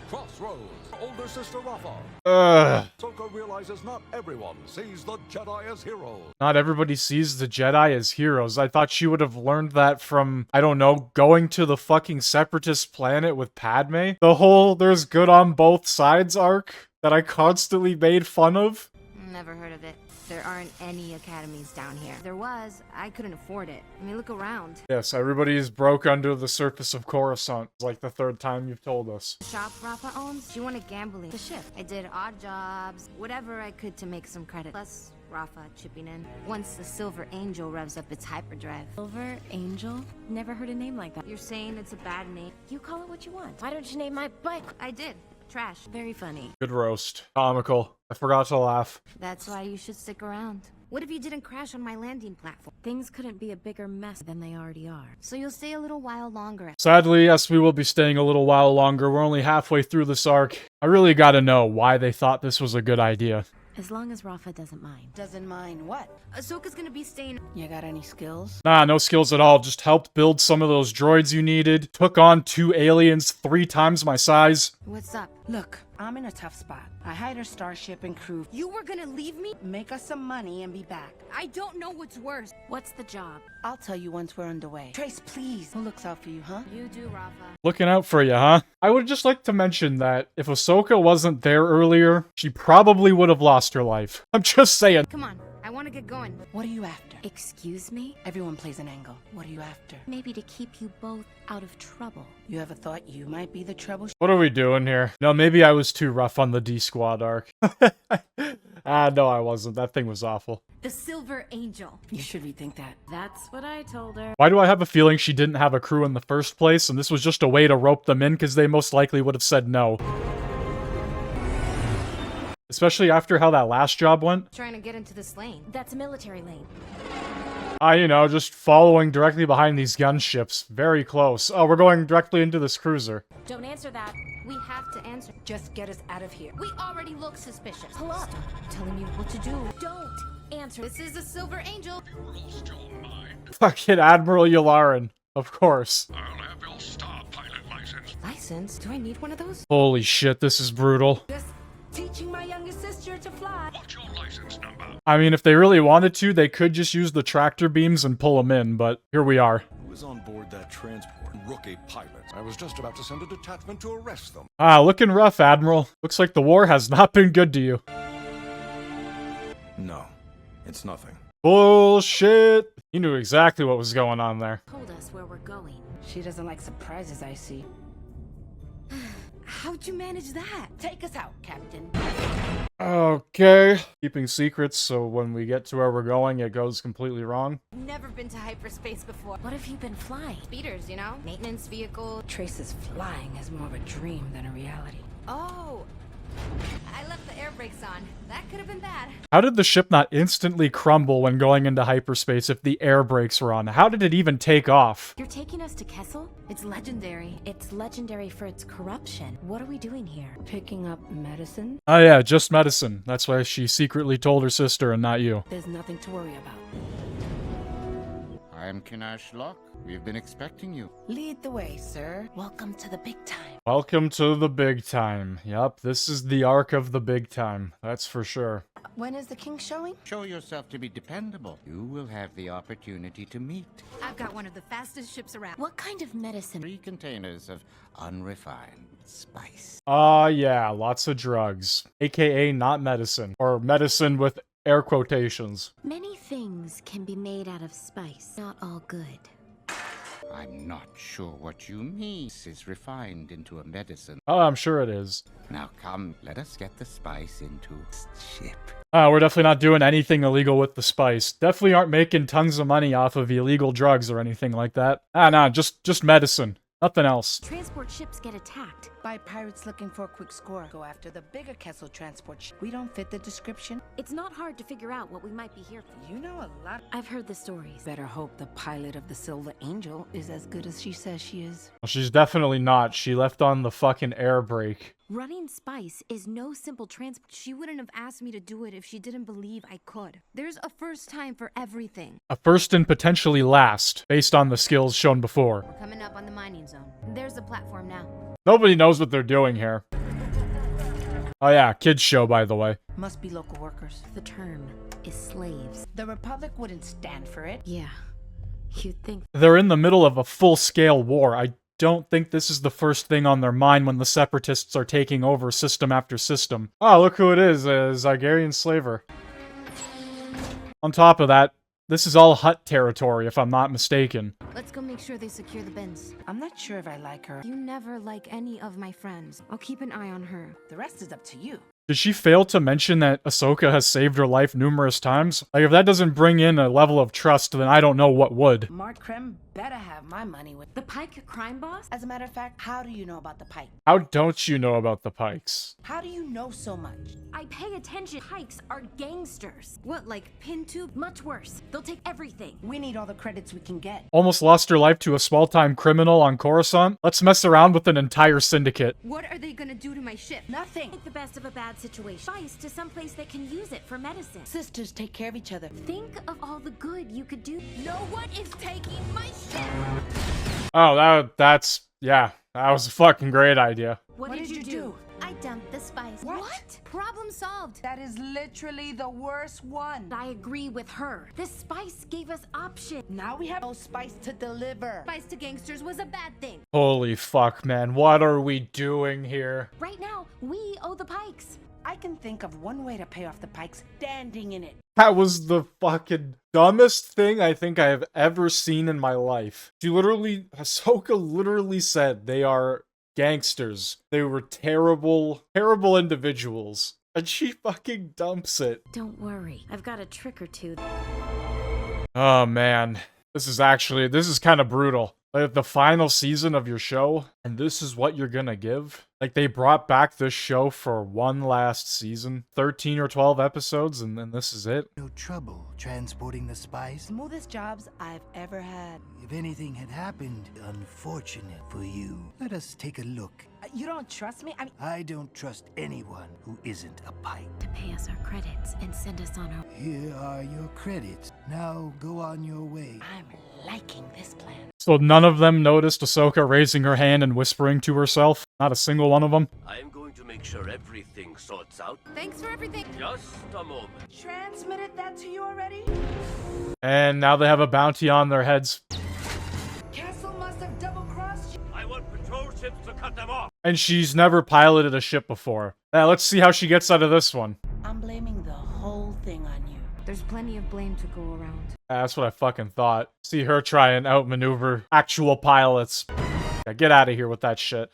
Crossroads, older sister Rafa. Ahsoka realizes not everyone sees the Jedi as heroes. Not everybody sees the Jedi as heroes. I thought she would have learned that from, I don't know, going to the fucking Separatist planet with Padme. The whole there's good on both sides arc that I constantly made fun of. Never heard of it. There aren't any academies down here. If there was, I couldn't afford it. I mean, look around. Yes, everybody is broke under the surface of Coruscant. It's like the 3rd time you've told us. The shop Rafa owns, she wanted gambling. The shift. I did odd jobs, whatever I could to make some credit. Plus, Rafa chipping in. Once the Silver Angel revs up its hyperdrive. Silver Angel? Never heard a name like that. You're saying it's a bad name? You call it what you want. Why don't you name my bike? I did. Trash. Very funny. Good roast. Comical. I forgot to laugh. That's why you should stick around. What if you didn't crash on my landing platform? Things couldn't be a bigger mess than they already are. So you'll stay a little while longer. Sadly, yes, we will be staying a little while longer. We're only halfway through this arc. I really gotta know why they thought this was a good idea. As long as Rafa doesn't mind. Doesn't mind what? Ahsoka's gonna be staying. You got any skills? Nah, no skills at all. Just helped build some of those droids you needed. Took on 2 aliens 3 times my size. What's up? Look, I'm in a tough spot. I hired a starship and crew. You were gonna leave me? Make us some money and be back. I don't know what's worse. What's the job? I'll tell you once we're underway. Trace, please. Who looks out for you, huh? You do, Rafa. Looking out for you, huh? I would just like to mention that if Ahsoka wasn't there earlier, she probably would have lost her life. I'm just saying. Come on, I want to get going. What are you after? Excuse me? Everyone plays an angle. What are you after? Maybe to keep you both out of trouble. You ever thought you might be the trouble? What are we doing here? No, maybe I was too rough on the D-Squad arc. No, I wasn't. That thing was awful. The Silver Angel. You should rethink that. That's what I told her. Why do I have a feeling she didn't have a crew in the first place, and this was just a way to rope them in because they most likely would have said no? Especially after how that last job went. Trying to get into this lane. That's a military lane. You know, just following directly behind these gunships. Very close. Oh, we're going directly into this cruiser. Don't answer that. We have to answer. Just get us out of here. We already look suspicious. Pull up. Stop telling me what to do. Don't answer. This is a Silver Angel. Lost your mind. Fucking Admiral Yularen. Of course. I'll have your star pilot license. License? Do I need one of those? Holy shit, this is brutal. Just teaching my youngest sister to fly. What's your license number? I mean, if they really wanted to, they could just use the tractor beams and pull them in, but here we are. Who was on board that transport? Rookie pilot. I was just about to send a detachment to arrest them. Looking rough, Admiral. Looks like the war has not been good to you. No, it's nothing. Bullshit! You knew exactly what was going on there. Told us where we're going. She doesn't like surprises, I see. How'd you manage that? Take us out, Captain. Okay. Keeping secrets so when we get to where we're going, it goes completely wrong. Never been to hyperspace before. What have you been flying? Speeders, you know? Maintenance vehicle. Trace's flying is more of a dream than a reality. Oh! I left the air brakes on. That could have been bad. How did the ship not instantly crumble when going into hyperspace if the air brakes were on? How did it even take off? You're taking us to Kessel? It's legendary. It's legendary for its corruption. What are we doing here? Picking up medicine? Oh yeah, just medicine. That's why she secretly told her sister and not you. There's nothing to worry about. I'm Kinash Locke. We've been expecting you. Lead the way, sir. Welcome to the big time. Welcome to the big time. Yup, this is the arc of the big time. That's for sure. When is the king showing? Show yourself to be dependable. You will have the opportunity to meet. I've got one of the fastest ships around. What kind of medicine? 3 containers of unrefined spice. Yeah, lots of drugs. AKA not medicine. Or medicine with air quotations. Many things can be made out of spice. Not all good. I'm not sure what you mean. This is refined into a medicine. Oh, I'm sure it is. Now come, let us get the spice into this ship. We're definitely not doing anything illegal with the spice. Definitely aren't making tons of money off of illegal drugs or anything like that. Nah, just medicine. Nothing else. Transport ships get attacked. By pirates looking for a quick score. Go after the bigger Kessel transport ship. We don't fit the description. It's not hard to figure out what we might be here for. You know a lot. I've heard the stories. Better hope the pilot of the Silver Angel is as good as she says she is. Well, she's definitely not. She left on the fucking air brake. Running spice is no simple transport. She wouldn't have asked me to do it if she didn't believe I could. There's a first time for everything. A first and potentially last, based on the skills shown before. We're coming up on the mining zone. There's a platform now. Nobody knows what they're doing here. Oh yeah, kids show, by the way. Must be local workers. The term is slaves. The Republic wouldn't stand for it. Yeah, you'd think. They're in the middle of a full-scale war. I don't think this is the first thing on their mind when the Separatists are taking over system after system. Oh, look who it is, a Zygarian slaver. On top of that, this is all Hutt territory, if I'm not mistaken. Let's go make sure they secure the bins. I'm not sure if I like her. You never like any of my friends. I'll keep an eye on her. The rest is up to you. Did she fail to mention that Ahsoka has saved her life numerous times? Like, if that doesn't bring in a level of trust, then I don't know what would. Mark Krem better have my money with the Pike crime boss? As a matter of fact, how do you know about the Pike? How don't you know about the Pikes? How do you know so much? I pay attention. Pikes are gangsters. What, like Pintu? Much worse. They'll take everything. We need all the credits we can get. Almost lost her life to a small-time criminal on Coruscant? Let's mess around with an entire syndicate. What are they gonna do to my ship? Nothing. Make the best of a bad situation. Spice to someplace that can use it for medicine. Sisters take care of each other. Think of all the good you could do. No one is taking my ship! Oh, yeah, that was a fucking great idea. What did you do? I dump the spice. What? Problem solved. That is literally the worst one. I agree with her. This spice gave us options. Now we have no spice to deliver. Spice to gangsters was a bad thing. Holy fuck, man. What are we doing here? Right now, we owe the Pikes. I can think of one way to pay off the Pikes, standing in it. That was the fucking dumbest thing I think I have ever seen in my life. Ahsoka literally said they are gangsters. They were terrible, terrible individuals. And she fucking dumps it. Don't worry, I've got a trick or two. Oh man, this is kind of brutal. Like the final season of your show, and this is what you're gonna give? Like they brought back this show for one last season, 13 or 12 episodes, and then this is it? No trouble transporting the spice. Smoothest jobs I've ever had. If anything had happened, unfortunate for you. Let us take a look. You don't trust me? I don't trust anyone who isn't a Pike. To pay us our credits and send us on our... Here are your credits. Now go on your way. I'm liking this plan. So none of them noticed Ahsoka raising her hand and whispering to herself? Not a single one of them? I am going to make sure everything sorts out. Thanks for everything. Just a moment. Transmitted that to you already? And now they have a bounty on their heads. Castle must have double-crossed you. I want patrol ships to cut them off. And she's never piloted a ship before. Now let's see how she gets out of this one. I'm blaming the whole thing on you. There's plenty of blame to go around. That's what I fucking thought. See her try and outmaneuver actual pilots. Yeah, get out of here with that shit.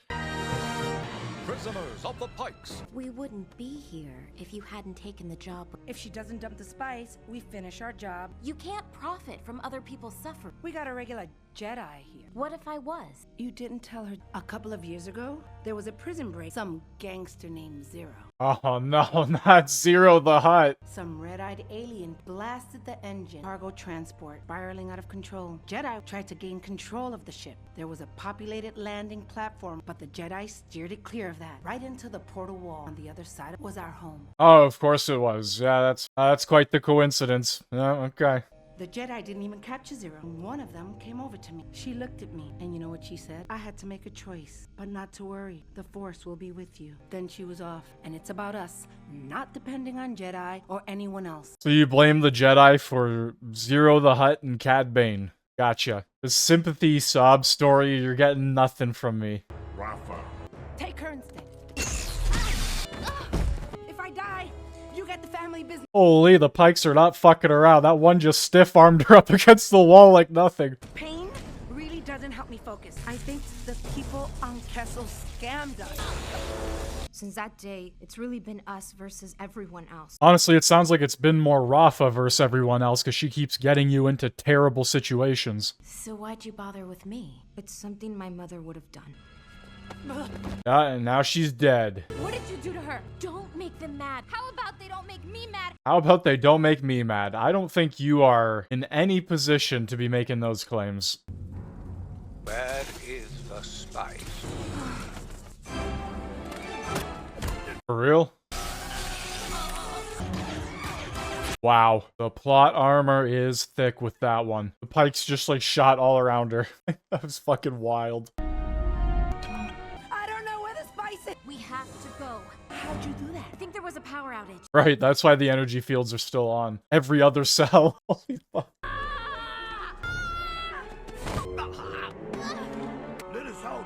Prisoners of the Pikes. We wouldn't be here if you hadn't taken the job. If she doesn't dump the spice, we finish our job. You can't profit from other people's suffering. We got a regular Jedi here. What if I was? You didn't tell her a couple of years ago? There was a prison break. Some gangster named Zero. Oh no, not Zero the Hutt. Some red-eyed alien blasted the engine. Cargo transport spiraling out of control. Jedi tried to gain control of the ship. There was a populated landing platform, but the Jedi steered it clear of that. Right into the portal wall. On the other side was our home. Oh, of course it was. Yeah, that's quite the coincidence. Yeah, okay. The Jedi didn't even capture Zero. One of them came over to me. She looked at me, and you know what she said? I had to make a choice, but not to worry. The Force will be with you. Then she was off, and it's about us, not depending on Jedi or anyone else. So you blame the Jedi for Zero the Hutt and Cad Bane. Gotcha. The sympathy sob story, you're getting nothing from me. Rafa. Take her instead. If I die, you get the family business. Holy, the Pikes are not fucking around. That one just stiff-armed her up against the wall like nothing. Pain really doesn't help me focus. I think the people on Kessel scammed us. Since that day, it's really been us versus everyone else. Honestly, it sounds like it's been more Rafa versus everyone else because she keeps getting you into terrible situations. So why'd you bother with me? It's something my mother would have done. Yeah, and now she's dead. What did you do to her? Don't make them mad. How about they don't make me mad? How about they don't make me mad? I don't think you are in any position to be making those claims. Where is the spice? For real? Wow, the plot armor is thick with that one. The Pikes just like shot all around her. That was fucking wild. I don't know where the spice is. We have to go. How'd you do that? I think there was a power outage. Right, that's why the energy fields are still on. Every other cell. Holy fuck. Let us out.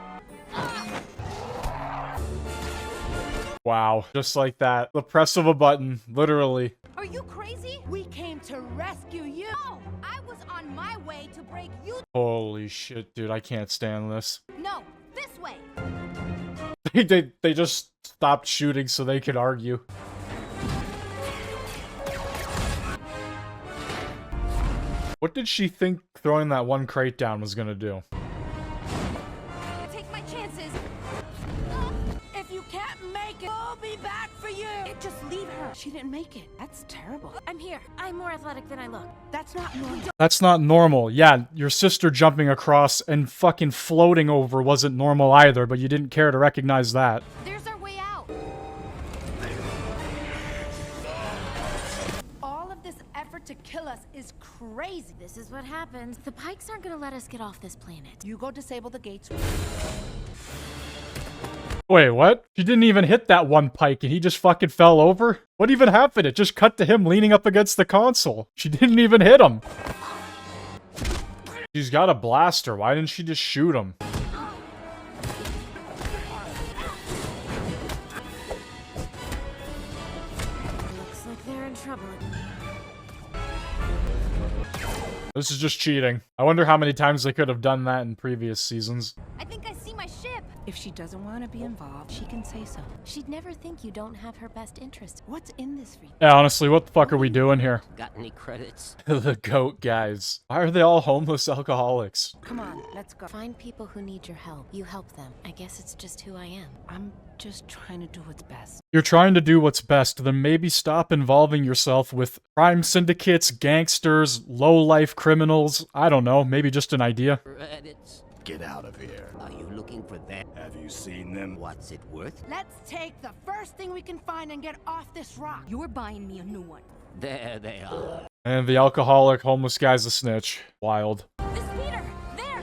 Wow, just like that. The press of a button, literally. Are you crazy? We came to rescue you. No, I was on my way to break you. Holy shit, dude, I can't stand this. No, this way. They just stopped shooting so they could argue. What did she think throwing that one crate down was gonna do? Take my chances. If you can't make it, we'll be back for you. Just leave her. She didn't make it. That's terrible. I'm here. I'm more athletic than I look. That's not normal. That's not normal. Yeah, your sister jumping across and fucking floating over wasn't normal either, but you didn't care to recognize that. There's our way out. All of this effort to kill us is crazy. This is what happens. The Pikes aren't gonna let us get off this planet. You go disable the gates. Wait, what? She didn't even hit that one pike and he just fucking fell over? What even happened? It just cut to him leaning up against the console. She didn't even hit him. She's got a blaster. Why didn't she just shoot him? Looks like they're in trouble. This is just cheating. I wonder how many times they could have done that in previous seasons. I think I see my ship. If she doesn't want to be involved, she can say so. She'd never think you don't have her best interest. What's in this for you? Yeah, honestly, what the fuck are we doing here? Got any credits? The goat guys. Why are they all homeless alcoholics? Come on, let's go. Find people who need your help. You help them. I guess it's just who I am. I'm just trying to do what's best. You're trying to do what's best, then maybe stop involving yourself with crime syndicates, gangsters, low-life criminals. I don't know, maybe just an idea. Credits? Get out of here. Are you looking for that? Have you seen them? What's it worth? Let's take the first thing we can find and get off this rock. You're buying me a new one. There they are. And the alcoholic homeless guy's a snitch. Wild. The speeder! There!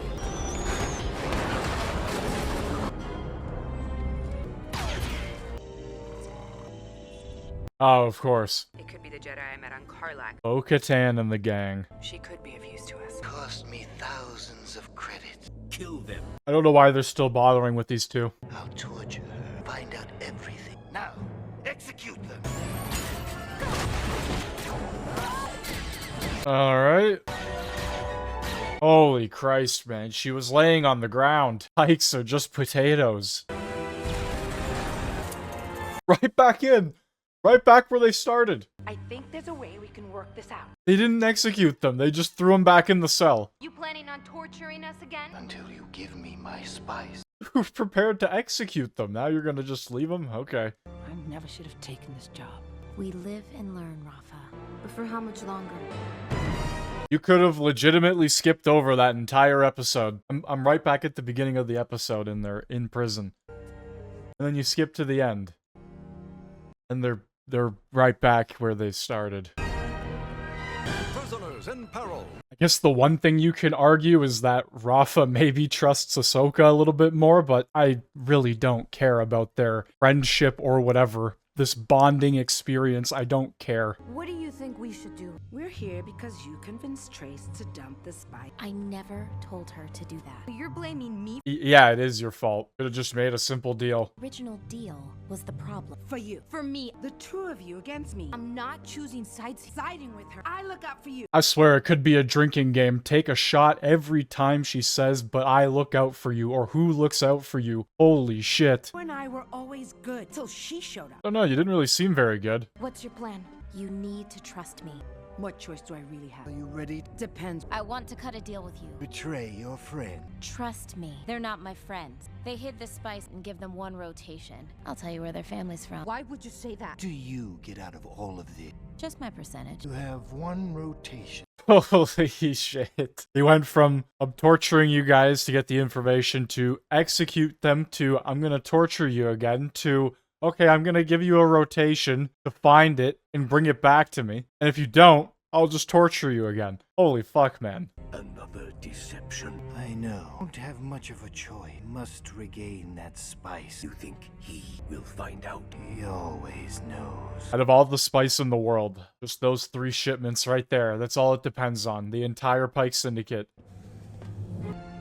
Oh, of course. It could be the Jedi I met on Karlak. Bo-Katan and the gang. She could be of use to us. Cost me thousands of credits. Kill them. I don't know why they're still bothering with these two. I'll torture her. Find out everything. Now, execute them. Alright. Holy Christ, man. She was laying on the ground. Pikes are just potatoes. Right back in. Right back where they started. I think there's a way we can work this out. They didn't execute them. They just threw them back in the cell. You planning on torturing us again? Until you give me my spice. Who's prepared to execute them? Now you're gonna just leave them? Okay. I never should have taken this job. We live and learn, Rafa. But for how much longer? You could have legitimately skipped over that entire episode. I'm right back at the beginning of the episode and they're in prison. And then you skip to the end. And they're right back where they started. Prisoners in peril. I guess the one thing you can argue is that Rafa maybe trusts Ahsoka a little bit more, but I really don't care about their friendship or whatever. This bonding experience, I don't care. What do you think we should do? We're here because you convinced Trace to dump the spy. I never told her to do that. You're blaming me? Yeah, it is your fault. Could have just made a simple deal. Original deal was the problem. For you. For me. The two of you against me. I'm not choosing sides. Siding with her. I look out for you. I swear it could be a drinking game. Take a shot every time she says, but I look out for you, or who looks out for you. Holy shit. You and I were always good till she showed up. Oh no, you didn't really seem very good. What's your plan? You need to trust me. What choice do I really have? Are you ready? Depends. I want to cut a deal with you. Betray your friend. Trust me. They're not my friends. They hid the spice and give them one rotation. I'll tell you where their family's from. Why would you say that? Do you get out of all of this? Just my percentage. You have one rotation. Holy shit. He went from, I'm torturing you guys to get the information, to execute them, to, I'm gonna torture you again, to, okay, I'm gonna give you a rotation to find it and bring it back to me. And if you don't, I'll just torture you again. Holy fuck, man. Another deception. I know. Don't have much of a choice. Must regain that spice. You think he will find out? He always knows. Out of all the spice in the world, just those 3 shipments right there, that's all it depends on. The entire Pike Syndicate.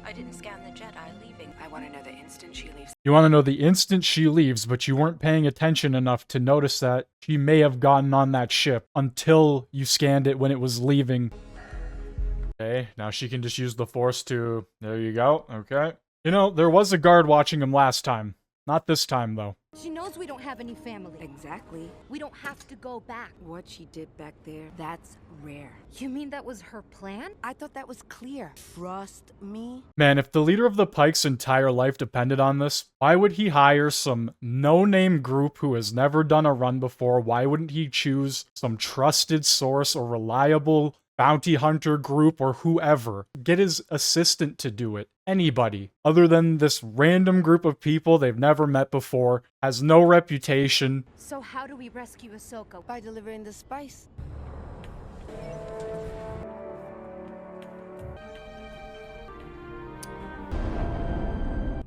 I didn't scan the Jedi leaving. I want to know the instant she leaves. You want to know the instant she leaves, but you weren't paying attention enough to notice that she may have gotten on that ship until you scanned it when it was leaving. Okay, now she can just use the Force to... There you go, okay. You know, there was a guard watching him last time. Not this time, though. She knows we don't have any family. Exactly. We don't have to go back. What she did back there, that's rare. You mean that was her plan? I thought that was clear. Trust me. Man, if the leader of the Pike's entire life depended on this, why would he hire some no-name group who has never done a run before? Why wouldn't he choose some trusted source or reliable bounty hunter group or whoever? Get his assistant to do it. Anybody. Other than this random group of people they've never met before, has no reputation. So how do we rescue Ahsoka? By delivering the spice.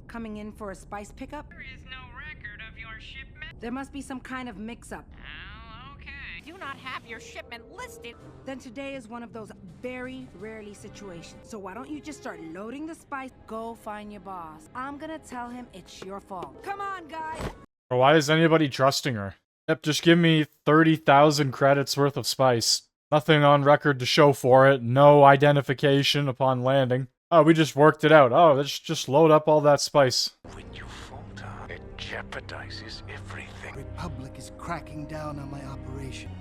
Coming in for a spice pickup? There is no There must be some kind of mix-up. Do not have your shipment listed. Then today is one of those very rarely situations. So why don't you just start loading the spice? Go find your boss. I'm gonna tell him it's your fault. Come on, guys! Why is anybody trusting her? Yep, just give me 30,000 credits worth of spice. Nothing on record to show for it. No identification upon landing. Oh, we just worked it out. Oh, let's just load up all that spice. When you falter, it jeopardizes everything. Republic is cracking down on my operation.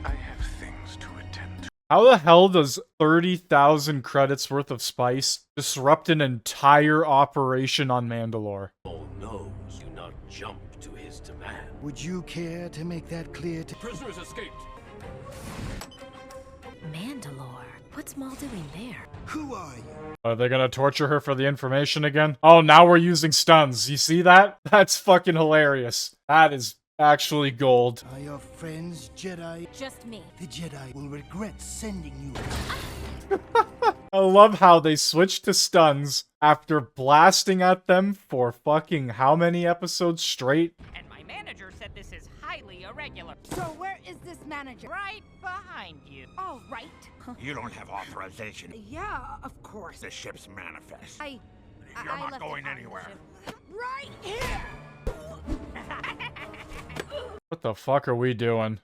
I have things to attend to. How the hell does 30,000 credits worth of spice disrupt an entire operation on Mandalore? Maul knows. Do not jump to his demand. Would you care to make that clear to... Prisoners escaped. Mandalore? What's Maul doing there? Who are you? Are they gonna torture her for the information again? Oh, now we're using stuns. You see that? That's fucking hilarious. That is actually gold. Are your friends Jedi? Just me. The Jedi will regret sending you. I love how they switched to stuns after blasting at them for fucking how many episodes straight? And my manager said this is highly irregular. So where is this manager? Right behind you. All right. You don't have authorization. Yeah, of course. The ship's manifest. I You're not left going it on the anywhere. ship. Right here! What the fuck are we doing?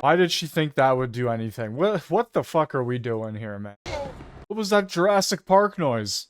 Why did she think that would do anything? What the fuck are we doing here, man? What was that Jurassic Park noise?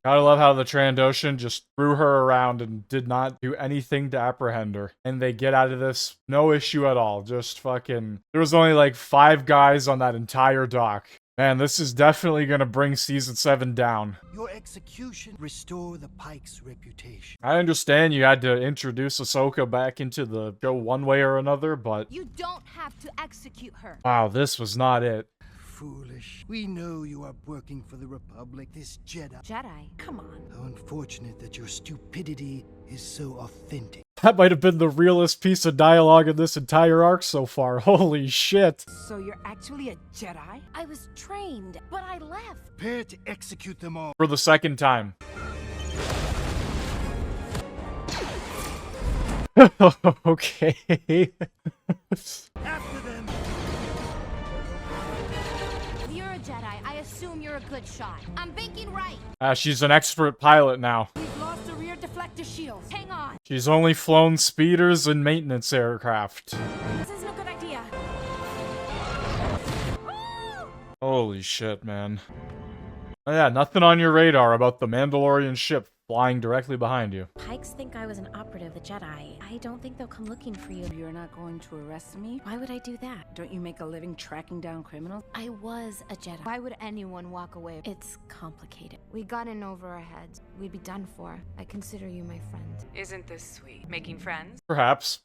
Gotta love how the Trandoshan just threw her around and did not do anything to apprehend her. And they get out of this, no issue at all. Just fucking... There was only like 5 guys on that entire dock. Man, this is definitely gonna bring Season 7 down. Your execution restore the Pike's reputation. I understand you had to introduce Ahsoka back into the show one way or another, but... You don't have to execute her. Wow, this was not it. Foolish. We know you are working for the Republic. This Jedi. Jedi? Come on. How unfortunate that your stupidity is so authentic. That might have been the realest piece of dialogue in this entire arc so far. Holy shit. So you're actually a Jedi? I was trained, but I left. Prepare to execute them all. For the second time. Okay. After them. You're a Jedi. I assume you're a good shot. I'm thinking right. She's an expert pilot now. We've lost the rear deflector shields. Hang on. She's only flown speeders and maintenance aircraft. This isn't a good idea. Holy shit, man. Oh yeah, nothing on your radar about the Mandalorian ship flying directly behind you. Pikes think I was an operative, the Jedi. I don't think they'll come looking for you. You're not going to arrest me? Why would I do that? Don't you make a living tracking down criminals? I was a Jedi. Why would anyone walk away? It's complicated. We got in over our heads. We'd be done for. I consider you my friend. Isn't this sweet? Making friends? Perhaps.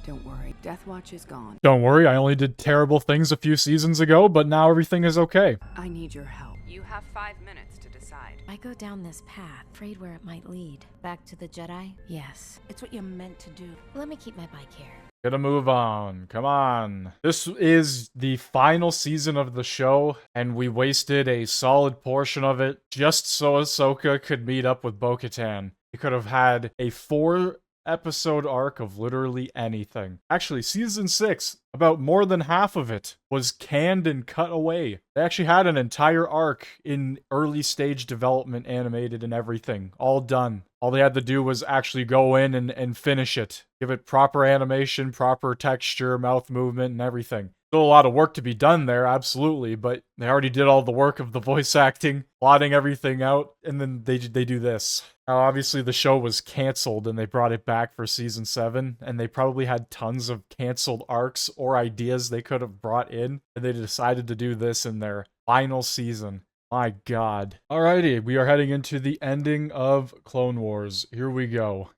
Don't worry, Death Watch is gone. Don't worry, I only did terrible things a few seasons ago, but now everything is okay. I need your help. You have 5 minutes to decide. I go down this path, afraid where it might lead. Back to the Jedi? Yes. It's what you're meant to do. Let me keep my bike here. Gotta move on. Come on. This is the final season of the show, and we wasted a solid portion of it just so Ahsoka could meet up with Bo-Katan. We could have had a 4-episode arc of literally anything. Actually, season 6, about more than half of it was canned and cut away. They actually had an entire arc in early stage development, animated and everything, all done. All they had to do was actually go in and finish it. Give it proper animation, proper texture, mouth movement, and everything. Still a lot of work to be done there, absolutely, but they already did all the work of the voice acting, plotting everything out, and then they do this. Now, obviously, the show was canceled, and they brought it back for season 7, and they probably had tons of canceled arcs or ideas they could have brought in, and they decided to do this in their final season. My god. Alrighty, we are heading into the ending of Clone Wars. Here we go.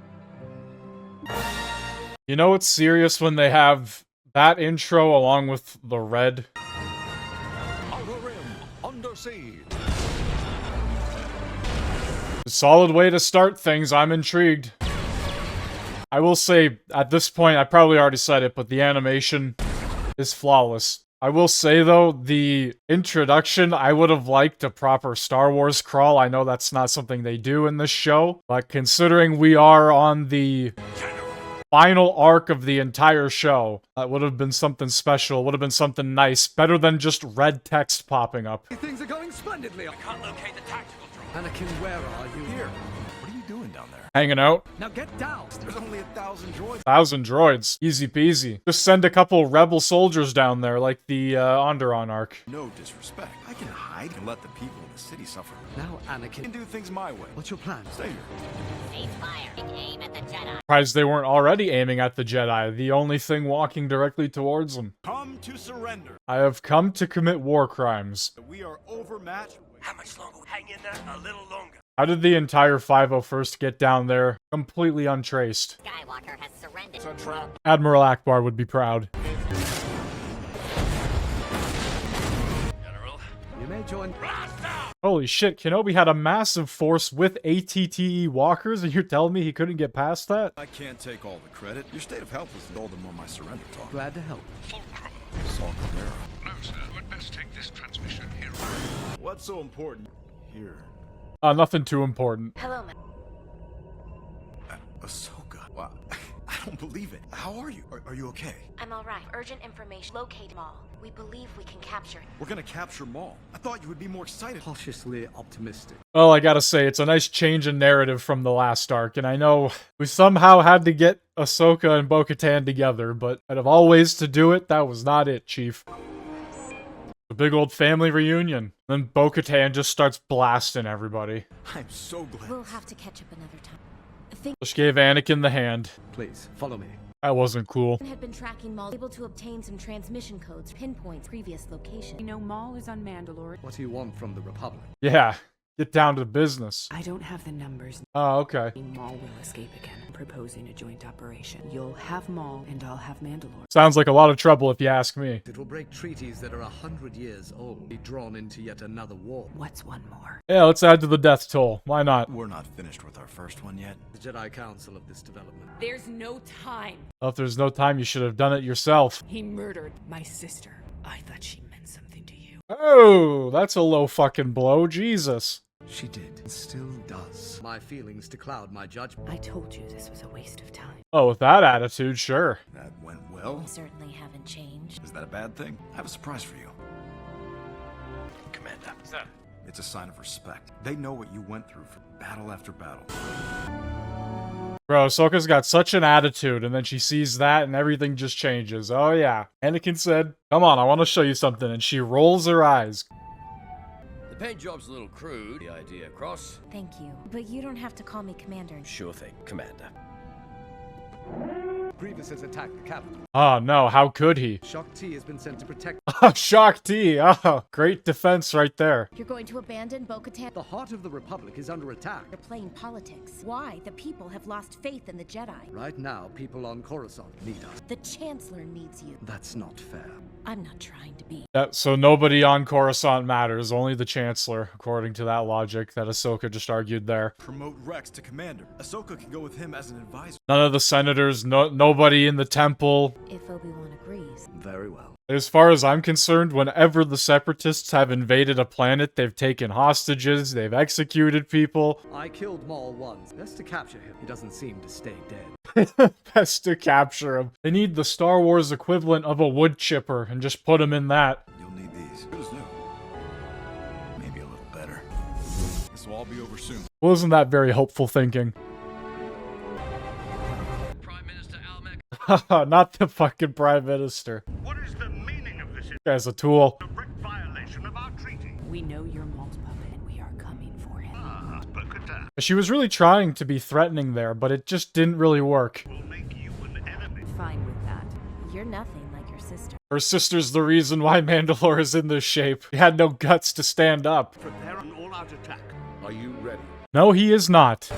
You know it's serious when they have that intro along with the red. Outer Rim, under siege. A solid way to start things, I'm intrigued. I will say, at this point, I probably already said it, but the animation is flawless. I will say, though, the introduction, I would have liked a proper Star Wars crawl. I know that's not something they do in this show, but considering we are on the final arc of the entire show, that would have been something special, would have been something nice, better than just red text popping up. Things are going splendidly. I can't locate the tactical drone. Anakin, where are you? Here. What are you doing down there? Hanging out. Now get down. There's only 1,000 droids. 1,000 droids. Easy peasy. Just send a couple rebel soldiers down there, like the Onderon arc. No disrespect. I can hide and let the people in the city suffer. Now, I Anakin. can do things my way. What's your plan? Stay here. Ceasefire. Aim at the Jedi. Surprised they weren't already aiming at the Jedi, the only thing walking directly towards them. Come to surrender. I have come to commit war crimes. We are overmatched. How much longer? Hang in there a little longer. How did the entire 501st get down there, completely untraced? Skywalker has surrendered. It's a trap. Admiral Akbar would be proud. General. You may join. Holy shit, Kenobi had a massive force with ATTE walkers, and you're telling me he couldn't get past that? I can't take all the credit. Your state of health was told them on my surrender talk. Glad to help. Fulcrum. Saw Caldera. No, sir. We'd best take this transmission here. What's so important here? Nothing too important. Hello, ma. Ahsoka. Wow. I don't believe it. How are you? Are you okay? I'm alright. Urgent information. Locate Maul. We believe we can capture him. We're gonna capture Maul. I thought you would be more excited. Cautiously optimistic. Well, I gotta say, it's a nice change in narrative from the last arc, and I know we somehow had to get Ahsoka and Bo-Katan together, but out of all ways to do it, that was not it, Chief. A big old family reunion. Then Bo-Katan just starts blasting everybody. I'm so glad. We'll have to catch up another time. Just gave Anakin the hand. Please, follow me. That wasn't cool. Had been tracking Maul, able to obtain some transmission codes, pinpoint previous location. You know Maul is on Mandalore. What do you want from the Republic? Yeah, get down to business. I don't have the numbers. Oh, okay. Maul will escape again. I'm proposing a joint operation. You'll have Maul, and I'll have Mandalore. Sounds like a lot of trouble if you ask me. It will break treaties that are 100 years old, be drawn into yet another war. What's one more? Yeah, let's add to the death toll. Why not? We're not finished with our first one yet. The Jedi Council of this development. There's no time. Well, if there's no time, you should have done it yourself. He murdered my sister. I thought she meant something to you. Oh, that's a low fucking blow. Jesus. She did, and still does. My feelings to cloud my judgment. I told you this was a waste of time. Oh, with that attitude, sure. That went well. We certainly haven't changed. Is that a bad thing? I have a surprise for you. Commander. Sir. It's a sign of respect. They know what you went through for battle after battle. Bro, Ahsoka's got such an attitude, and then she sees that, and everything just changes. Oh, yeah. Anakin said, come on, I want to show you something, and she rolls her eyes. The paint job's a little crude. The idea across? Thank you. But you don't have to call me Commander. Sure thing, Commander. Grievous has attacked the capital. Oh, no, how could he? Shock T has been sent to protect. Shock T. Oh, great defense right there. You're going to abandon Bo-Katan? The heart of the Republic is under attack. You're playing politics. Why? The people have lost faith in the Jedi. Right now, people on Coruscant need us. The Chancellor needs you. That's not fair. I'm not trying to be. So nobody on Coruscant matters, only the Chancellor, according to that logic that Ahsoka just argued there. Promote Rex to commander. Ahsoka can go with him as an advisor. None of the senators, nobody in the temple. If Obi-Wan agrees. Very well. As far as I'm concerned, whenever the Separatists have invaded a planet, they've taken hostages, they've executed people. I killed Maul once. Best to capture him. He doesn't seem to stay dead. Best to capture him. They need the Star Wars equivalent of a wood chipper and just put him in that. You'll need these. Good as new. Maybe a little better. This will all be over soon. Wasn't that very hopeful thinking? Prime Minister Almec. Not the fucking Prime Minister. What is the meaning of this? Guy's a tool. Direct violation of our treaty. We know you're Maul's puppet, and we are coming for him. Bo-Katan She was really trying to be threatening there, but it just didn't really work. will make you an enemy. Fine with that. You're nothing like your sister. Her sister's the reason why Mandalore is in this shape. He had no guts to stand up. Prepare an all-out attack. Are you ready? No, he is not.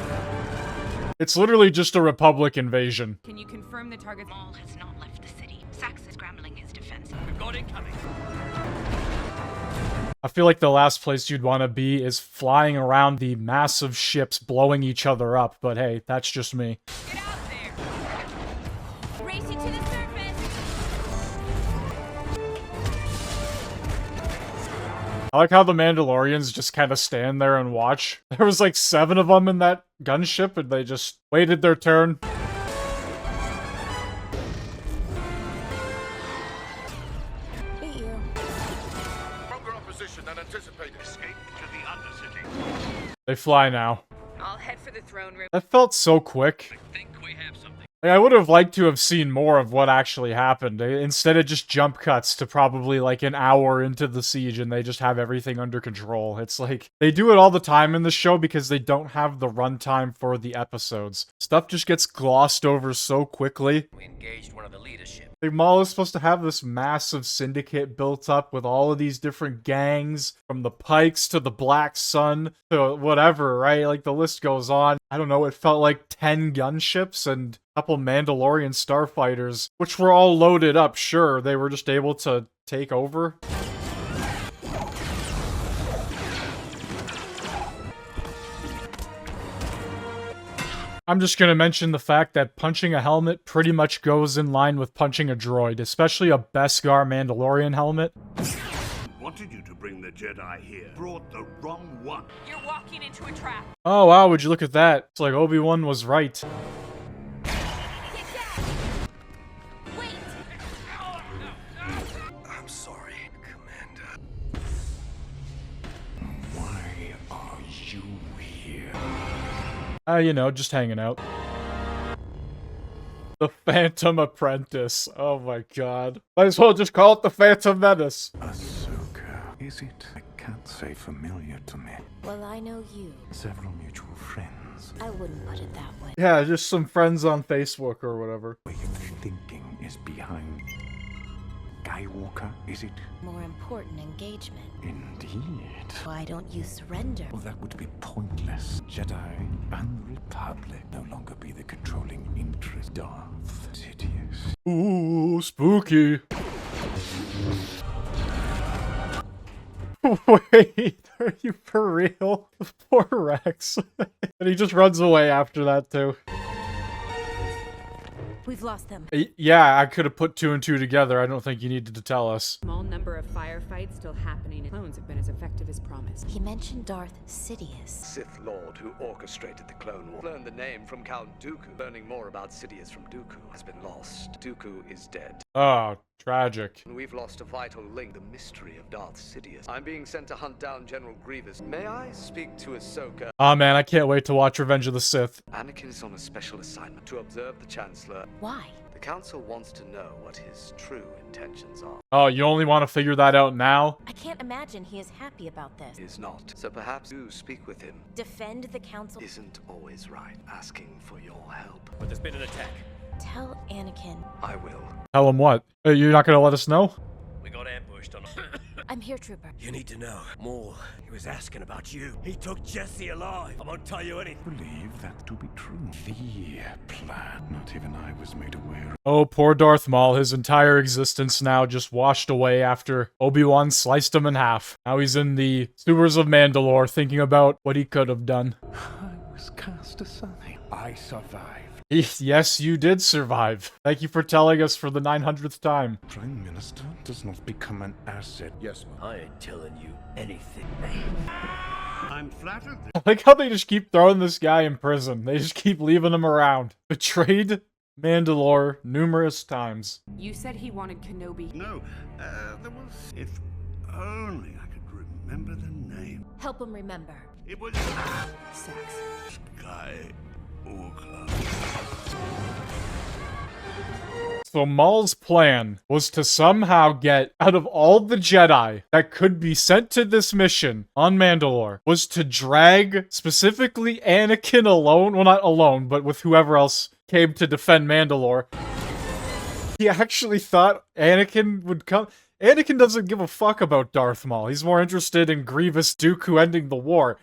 It's literally just a Republic invasion. Can you confirm the target? Maul has not left the city. Sax is scrambling his defense. We've got it coming. I feel like the last place you'd want to be is flying around the massive ships blowing each other up, but hey, that's just me. Get out there! I like how the Mandalorians just kind of stand there and watch. There was like 7 of them in that gunship and they just waited their turn. Stronger opposition than anticipated. Escape to the Undercity. They fly now. I'll head for the throne room. That felt so quick. I think we have something. Like, I would have liked to have seen more of what actually happened. Instead of just jump cuts to probably like an hour into the siege and they just have everything under control. It's like, they do it all the time in the show because they don't have the runtime for the episodes. Stuff just gets glossed over so quickly. We engaged one of the leadership. Like, Maul is supposed to have this massive syndicate built up with all of these different gangs, from the Pikes to the Black Sun to whatever, right? Like, the list goes on. I don't know, it felt like 10 gunships and a couple Mandalorian starfighters, which were all loaded up, sure. They were just able to take over. I'm just gonna mention the fact that punching a helmet pretty much goes in line with punching a droid, especially a Beskar Mandalorian helmet. Wanted you to bring the Jedi here. Brought the wrong one. You're walking into a trap. Oh wow, would you look at that? It's like Obi-Wan was right. I'm sorry, Commander. Why are you here? You know, just hanging out. The Phantom Apprentice. Oh my god. Might as well just call it the Phantom Menace. Ahsoka, is it? I can't say familiar to me. Well, I know you. Several mutual friends. I wouldn't put it that way. Yeah, just some friends on Facebook or whatever. Way of thinking is behind Skywalker, is it? More important engagement. Indeed. Why don't you surrender? Well, that would be pointless. Jedi and Republic no longer be the controlling interest. Darth Sidious. Ooh, spooky. Wait, are you for real? Poor Rex. And he just runs away after that, too. We've lost them. Yeah, I could have put 2 and 2 together. I don't think you needed to tell us. Small number of firefights still happening. Clones have been as effective as promised. He mentioned Darth Sidious. Sith Lord who orchestrated the Clone War. Learned the name from Count Dooku. Learning more about Sidious from Dooku has been lost. Dooku is dead. Oh, tragic. We've lost a vital link, the mystery of Darth Sidious. I'm being sent to hunt down General Grievous. May I speak to Ahsoka? Oh man, I can't wait to watch Revenge of the Sith. Anakin is on a special assignment to observe the Chancellor. Why? The Council wants to know what his true intentions are. Oh, you only want to figure that out now? I can't imagine he is happy about this. He is not. So perhaps you speak with him. Defend the Council. Isn't always right. Asking for your help. But there's been an attack. Tell Anakin. I will. Tell him what? You're not gonna let us know? We got ambushed on. I'm here, Trooper. You need to know. Maul, he was asking about you. He took Jesse alive. I won't tell you anything. Believe that to be true. The plan. Not even I was made aware. Oh, poor Darth Maul. His entire existence now just washed away after Obi-Wan sliced him in half. Now he's in the sewers of Mandalore thinking about what he could have done. I was cast aside. I survived. Yes, you did survive. Thank you for telling us for the 900th time. Prime Minister does not become an asset. Yes, ma'am. I ain't telling you anything. I'm flattered. I like how they just keep throwing this guy in prison. They just keep leaving him around. Betrayed Mandalore numerous times. You said he wanted Kenobi. No, there was... If only I could remember the name. Help him remember. It was... Sax. Skywalker. So Maul's plan was to somehow get out of all the Jedi that could be sent to this mission on Mandalore, was to drag specifically Anakin alone, well not alone, but with whoever else came to defend Mandalore. He actually thought Anakin would come. Anakin doesn't give a fuck about Darth Maul. He's more interested in Grievous Dooku ending the war.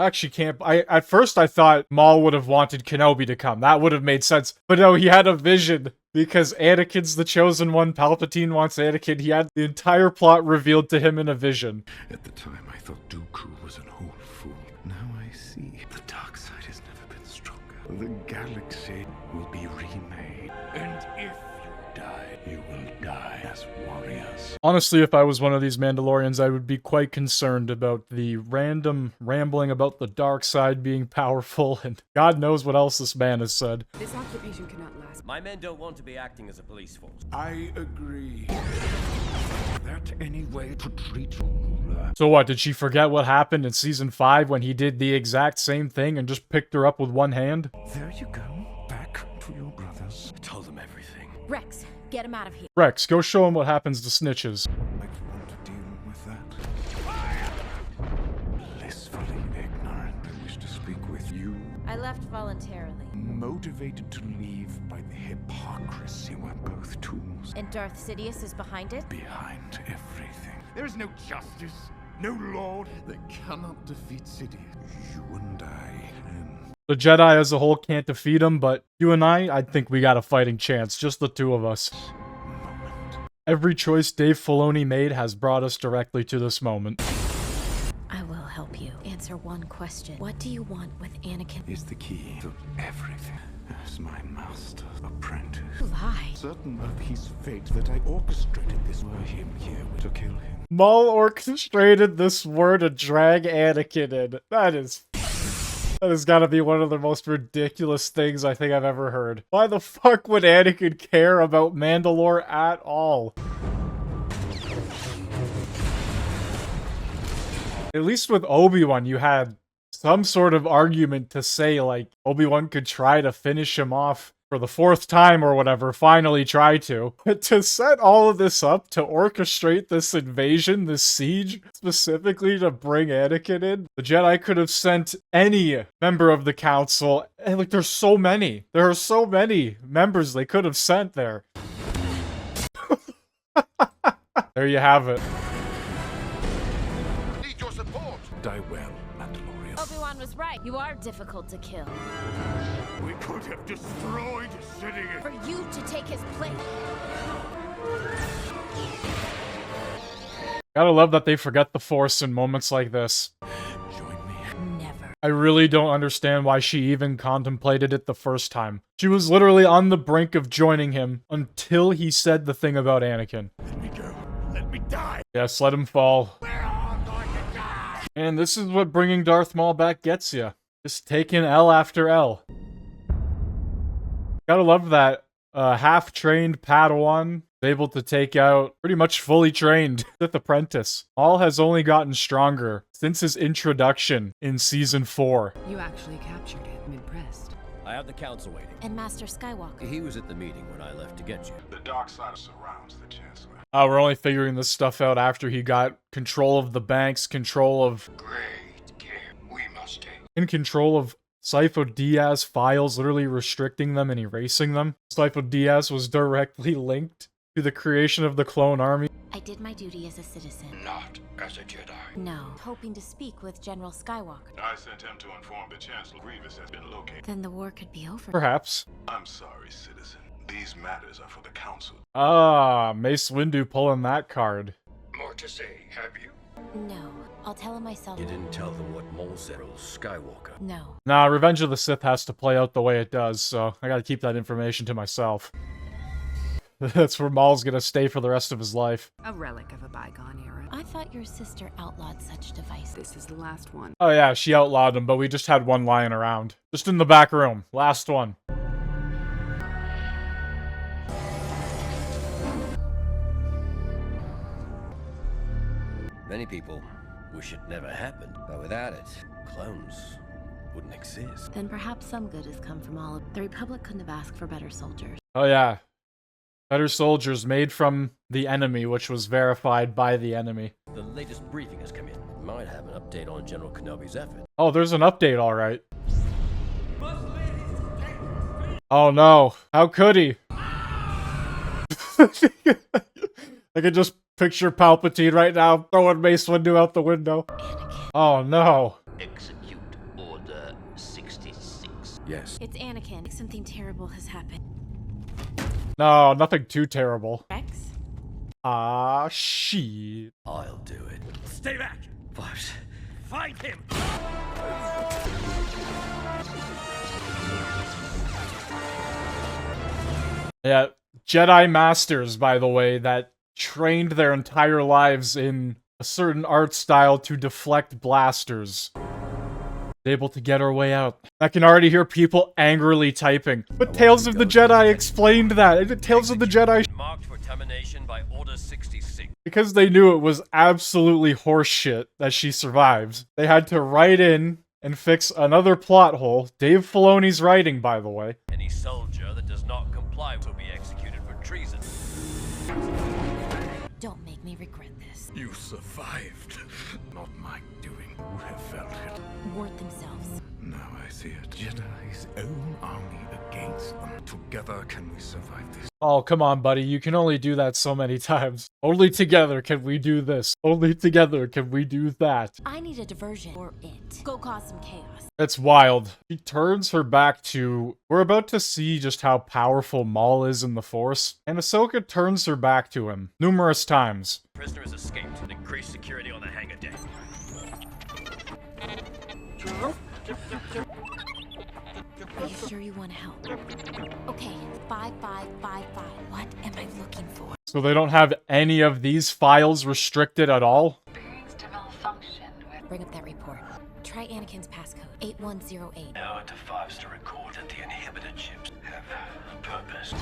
I actually can't. At first I thought Maul would have wanted Kenobi to come. That would have made sense. But no, he had a vision. Because Anakin's the chosen one, Palpatine wants Anakin. He had the entire plot revealed to him in a vision. At the time, I thought Dooku was an old fool. Now I see the dark side has never been stronger. The galaxy will be remade. And if you die. You will die as warriors. Honestly, if I was one of these Mandalorians, I would be quite concerned about the random rambling about the dark side being powerful, and God knows what else this man has said. This occupation cannot last. My men don't want to be acting as a police force. I agree. That any way to treat a ruler? So what, did she forget what happened in Season 5 when he did the exact same thing and just picked her up with one hand? There you go. Back to your brothers. I told them everything. Rex, get him out of here. Rex, go show him what happens to snitches. Might want to deal with that. Blissfully ignorant. I wish to speak with you. I left voluntarily. Motivated to leave by the hypocrisy. We're both tools. And Darth Sidious is behind it? Behind everything. There is no justice, no law. They cannot defeat Sidious. You and I can. The Jedi as a whole can't defeat him, but you and I think we got a fighting chance, just the two of us. Every choice Dave Filoni made has brought us directly to this moment. I will help you. Answer one question. What do you want with Anakin? Is the key to everything. As my master's apprentice. Lie. Certain of his fate that I orchestrated this were him here to kill him. Maul orchestrated this war to drag Anakin in. That has got to be one of the most ridiculous things I think I've ever heard. Why the fuck would Anakin care about Mandalore at all? At least with Obi-Wan, you had some sort of argument to say, like, Obi-Wan could try to finish him off for the 4th time or whatever, finally try to. But to set all of this up, to orchestrate this invasion, this siege, specifically to bring Anakin in, the Jedi could have sent any member of the council, and like, there's so many. There are so many members they could have sent there. There you have it. Need your support. Die well, Mandalorian. Obi-Wan was right. You are difficult to kill. We could have destroyed Sidious. For you to take his place. Gotta love that they forget the Force in moments like this. Join me. Never. I really don't understand why she even contemplated it the first time. She was literally on the brink of joining him until he said the thing about Anakin. Let me go. Let me die. Yes, let him fall. We're all going to die. And this is what bringing Darth Maul back gets you. Just taking L after L. Gotta love that half-trained Padawan is able to take out pretty much fully trained Sith apprentice. Maul has only gotten stronger since his introduction in Season 4. You actually captured it. I'm impressed. I have the council waiting. And Master Skywalker. He was at the meeting when I left to get you. The dark side surrounds the Chancellor. We're only figuring this stuff out after he got control of the banks, control of... Great care we must take. in control of Sifo Dyas files, literally restricting them and erasing them. Sifo Dyas was directly linked to the creation of the clone army. I did my duty as a citizen. Not as a Jedi. No. Hoping to speak with General Skywalker. I sent him to inform the Chancellor Grievous has been located. Then the war could be over. Perhaps. I'm sorry, citizen. These matters are for the Council. Ah, Mace Windu pulling that card. More to say, have you? No. I'll tell him myself. You didn't tell them what Maul said, Skywalker. No. Nah, Revenge of the Sith has to play out the way it does, so I gotta keep that information to myself. That's where Maul's gonna stay for the rest of his life. A relic of a bygone era. I thought your sister outlawed such devices. This is the last one. Oh yeah, she outlawed him, but we just had one lying around. Just in the back room. Last one. Many people wish it never happened, but without it, clones wouldn't exist. Then perhaps some good has come from all of it. The Republic couldn't have asked for better soldiers. Oh yeah. Better soldiers made from the enemy, which was verified by the enemy. The latest briefing has come in. Might have an update on General Kenobi's effort. Oh, there's an update, alright. Oh no. How could he? I can just picture Palpatine right now throwing Mace Windu out the window. Anakin. Oh no. Execute Order 66. Yes. It's Anakin. Something terrible has happened. No, nothing too terrible. Rex? Ah, shit. I'll do it. Stay back! But Fight him! Yeah, Jedi Masters, by the way, that trained their entire lives in a certain art style to deflect blasters. Able to get our way out. I can already hear people angrily typing. But Tales of the Jedi explained that. Tales of the Jedi... Marked for termination by Order 66. Because they knew it was absolutely horseshit that she survived, they had to write in and fix another plot hole. Dave Filoni's writing, by the way. Any soldier that does not comply will be executed for treason. Don't make me regret this. You survived. Not my doing. Who have felt it? Ward themselves. Now I see it. Jedi's own army against them. Together can we survive this? Oh, come on, buddy. You can only do that so many times. Only together can we do this. Only together can we do that. I need a diversion or it. Go cause some chaos. That's wild. She turns her back to... We're about to see just how powerful Maul is in the Force, and Ahsoka turns her back to him numerous times. Prisoner has escaped. Increased security on the hangar deck. Are you sure you want to help? Okay, 5555. What am I looking for? So they don't have any of these files restricted at all? Bring up that report. Try Anakin's passcode, 8108. Now to fives to record that the inhibited chips have a purpose.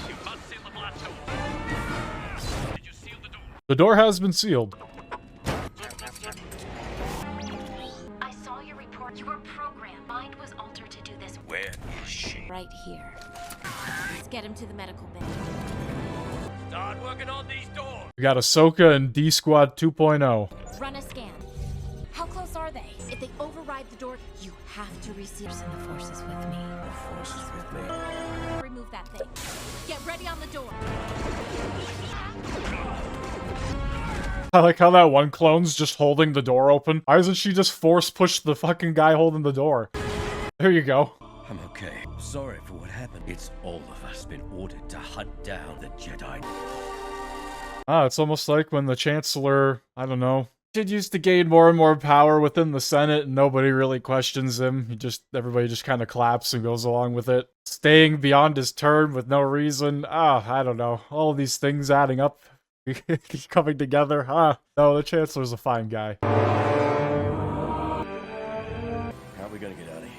You must seal the blast door. Did you seal the door? The door has been sealed. I saw your report. You were programmed. Mind was altered to do this. Where is she? Right here. Let's get him to the medical bay. Start working on these doors. We got Ahsoka and D-Squad 2.0. Run a scan. How close are they? If they override the door, you have to receive. And the Force is with me. The Force is with me. Remove that thing. Get ready on the door. I like how that one clone's just holding the door open. Why doesn't she just force push the fucking guy holding the door? There you go. I'm okay. Sorry for what happened. It's all of us been ordered to hunt down the Jedi. Ah, it's almost like when the Chancellor, I don't know, continues to gain more and more power within the Senate and nobody really questions him. Everybody just kind of claps and goes along with it. Staying beyond his term with no reason. I don't know. All these things adding up, coming together. No, the Chancellor's a fine guy. How are we gonna get out of here?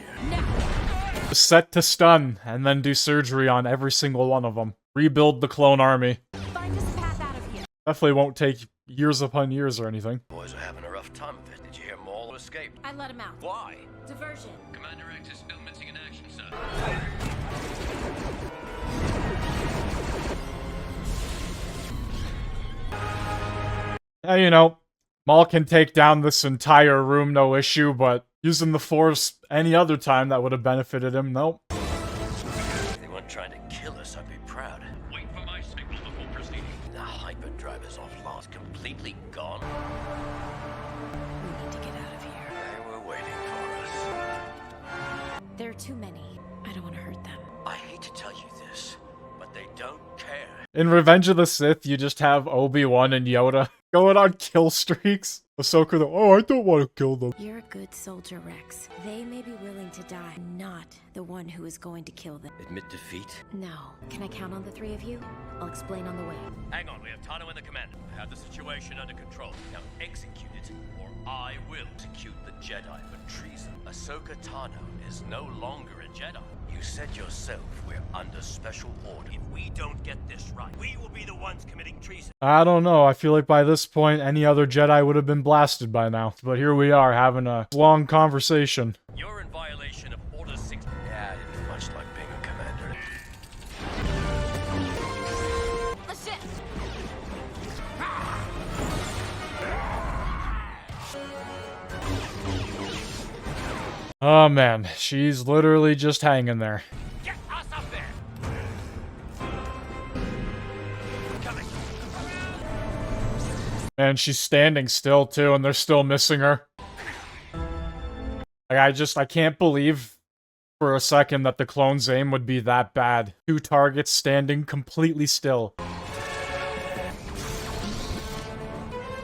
Set to stun, and then do surgery on every single one of them. Rebuild the clone army. Find us a path out of here. Definitely won't take years upon years or anything. Boys are having a rough time of it. Did you hear Maul escaped? I let him out. Why? Diversion. Commander X is still missing in action, sir. You know, Maul can take down this entire room, no issue, but using the Force any other time that would have benefited him, nope. Anyone trying to kill us, I'd be proud. Wait for my signal before proceeding. The hyperdrive is offline. It's completely gone. We need to get out of here. They were waiting for us. There are too many. I don't want to hurt them. I hate to tell you this, but they don't care. In Revenge of the Sith, you just have Obi-Wan and Yoda going on kill streaks. Ahsoka, I don't want to kill them. You're a good soldier, Rex. They may be willing to die, not the one who is going to kill them. Admit defeat? No. Can I count on the three of you? I'll explain on the way. Hang on, we have Tano and the commander. I have the situation under control. Now execute it, or I will execute the Jedi for treason. Ahsoka Tano is no longer a Jedi. You said yourself we're under special order. If we don't get this right, we will be the ones committing treason. I don't know. I feel like by this point, any other Jedi would have been blasted by now. But here we are having a long conversation. You're in violation of Order 6. Yeah, I didn't much like being a commander. The ship! Oh man, she's literally just hanging there. Get us up there! Coming. And she's standing still too, and they're still missing her. Like, I can't believe for a second that the clone's aim would be that bad. 2 targets standing completely still.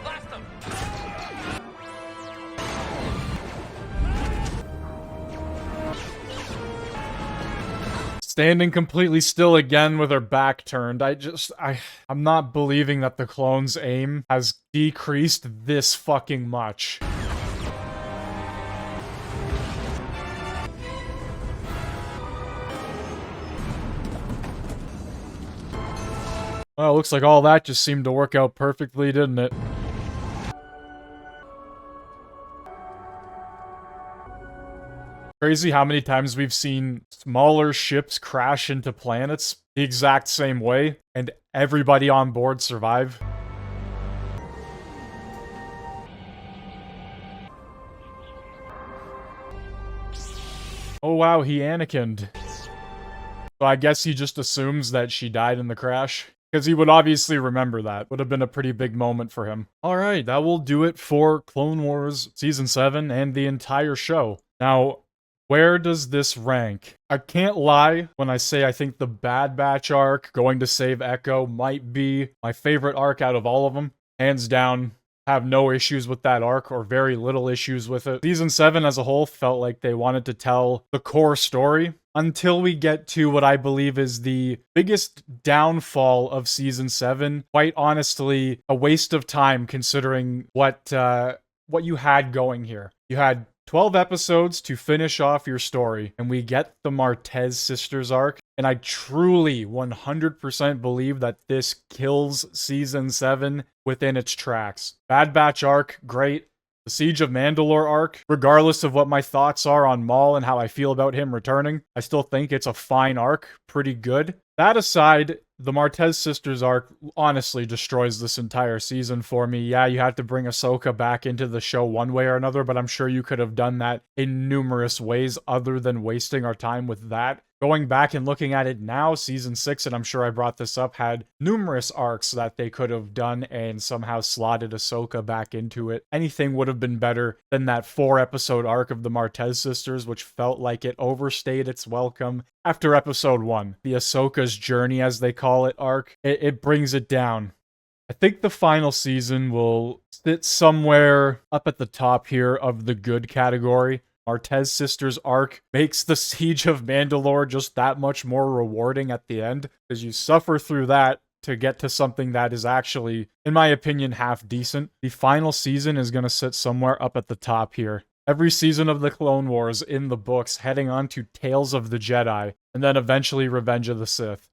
Blast them! standing completely still again with her back turned. I'm not believing that the clone's aim has decreased this fucking much. Well, looks like all that just seemed to work out perfectly, didn't it? Crazy how many times we've seen smaller ships crash into planets the exact same way, and everybody on board survive. Oh wow, he Anakin'd. So I guess he just assumes that she died in the crash. Because he would obviously remember that. Would have been a pretty big moment for him. Alright, that will do it for Clone Wars Season 7 and the entire show. Now, where does this rank? I can't lie when I say I think the Bad Batch arc, going to save Echo, might be my favorite arc out of all of them. Hands down, have no issues with that arc, or very little issues with it. Season 7 as a whole felt like they wanted to tell the core story, until we get to what I believe is the biggest downfall of Season 7. Quite honestly, a waste of time considering what you had going here. You had 12 episodes to finish off your story, and we get the Martez sisters arc, and I truly 100% believe that this kills Season 7 within its tracks. Bad Batch arc, great. The Siege of Mandalore arc, regardless of what my thoughts are on Maul and how I feel about him returning, I still think it's a fine arc, pretty good. That aside, the Martez sisters arc honestly destroys this entire season for me. Yeah, you had to bring Ahsoka back into the show one way or another, but I'm sure you could have done that in numerous ways other than wasting our time with that. Going back and looking at it now, Season 6, and I'm sure I brought this up, had numerous arcs that they could have done and somehow slotted Ahsoka back into it. Anything would have been better than that 4-episode arc of the Martez sisters, which felt like it overstayed its welcome. After Episode 1, the Ahsoka's Journey, as they call it, arc, it brings it down. I think the final season will sit somewhere up at the top here of the good category. Martez sisters arc makes the Siege of Mandalore just that much more rewarding at the end, because you suffer through that to get to something that is actually, in my opinion, half decent. The final season is going to sit somewhere up at the top here. Every season of the Clone Wars in the books heading on to Tales of the Jedi, and then eventually Revenge of the Sith.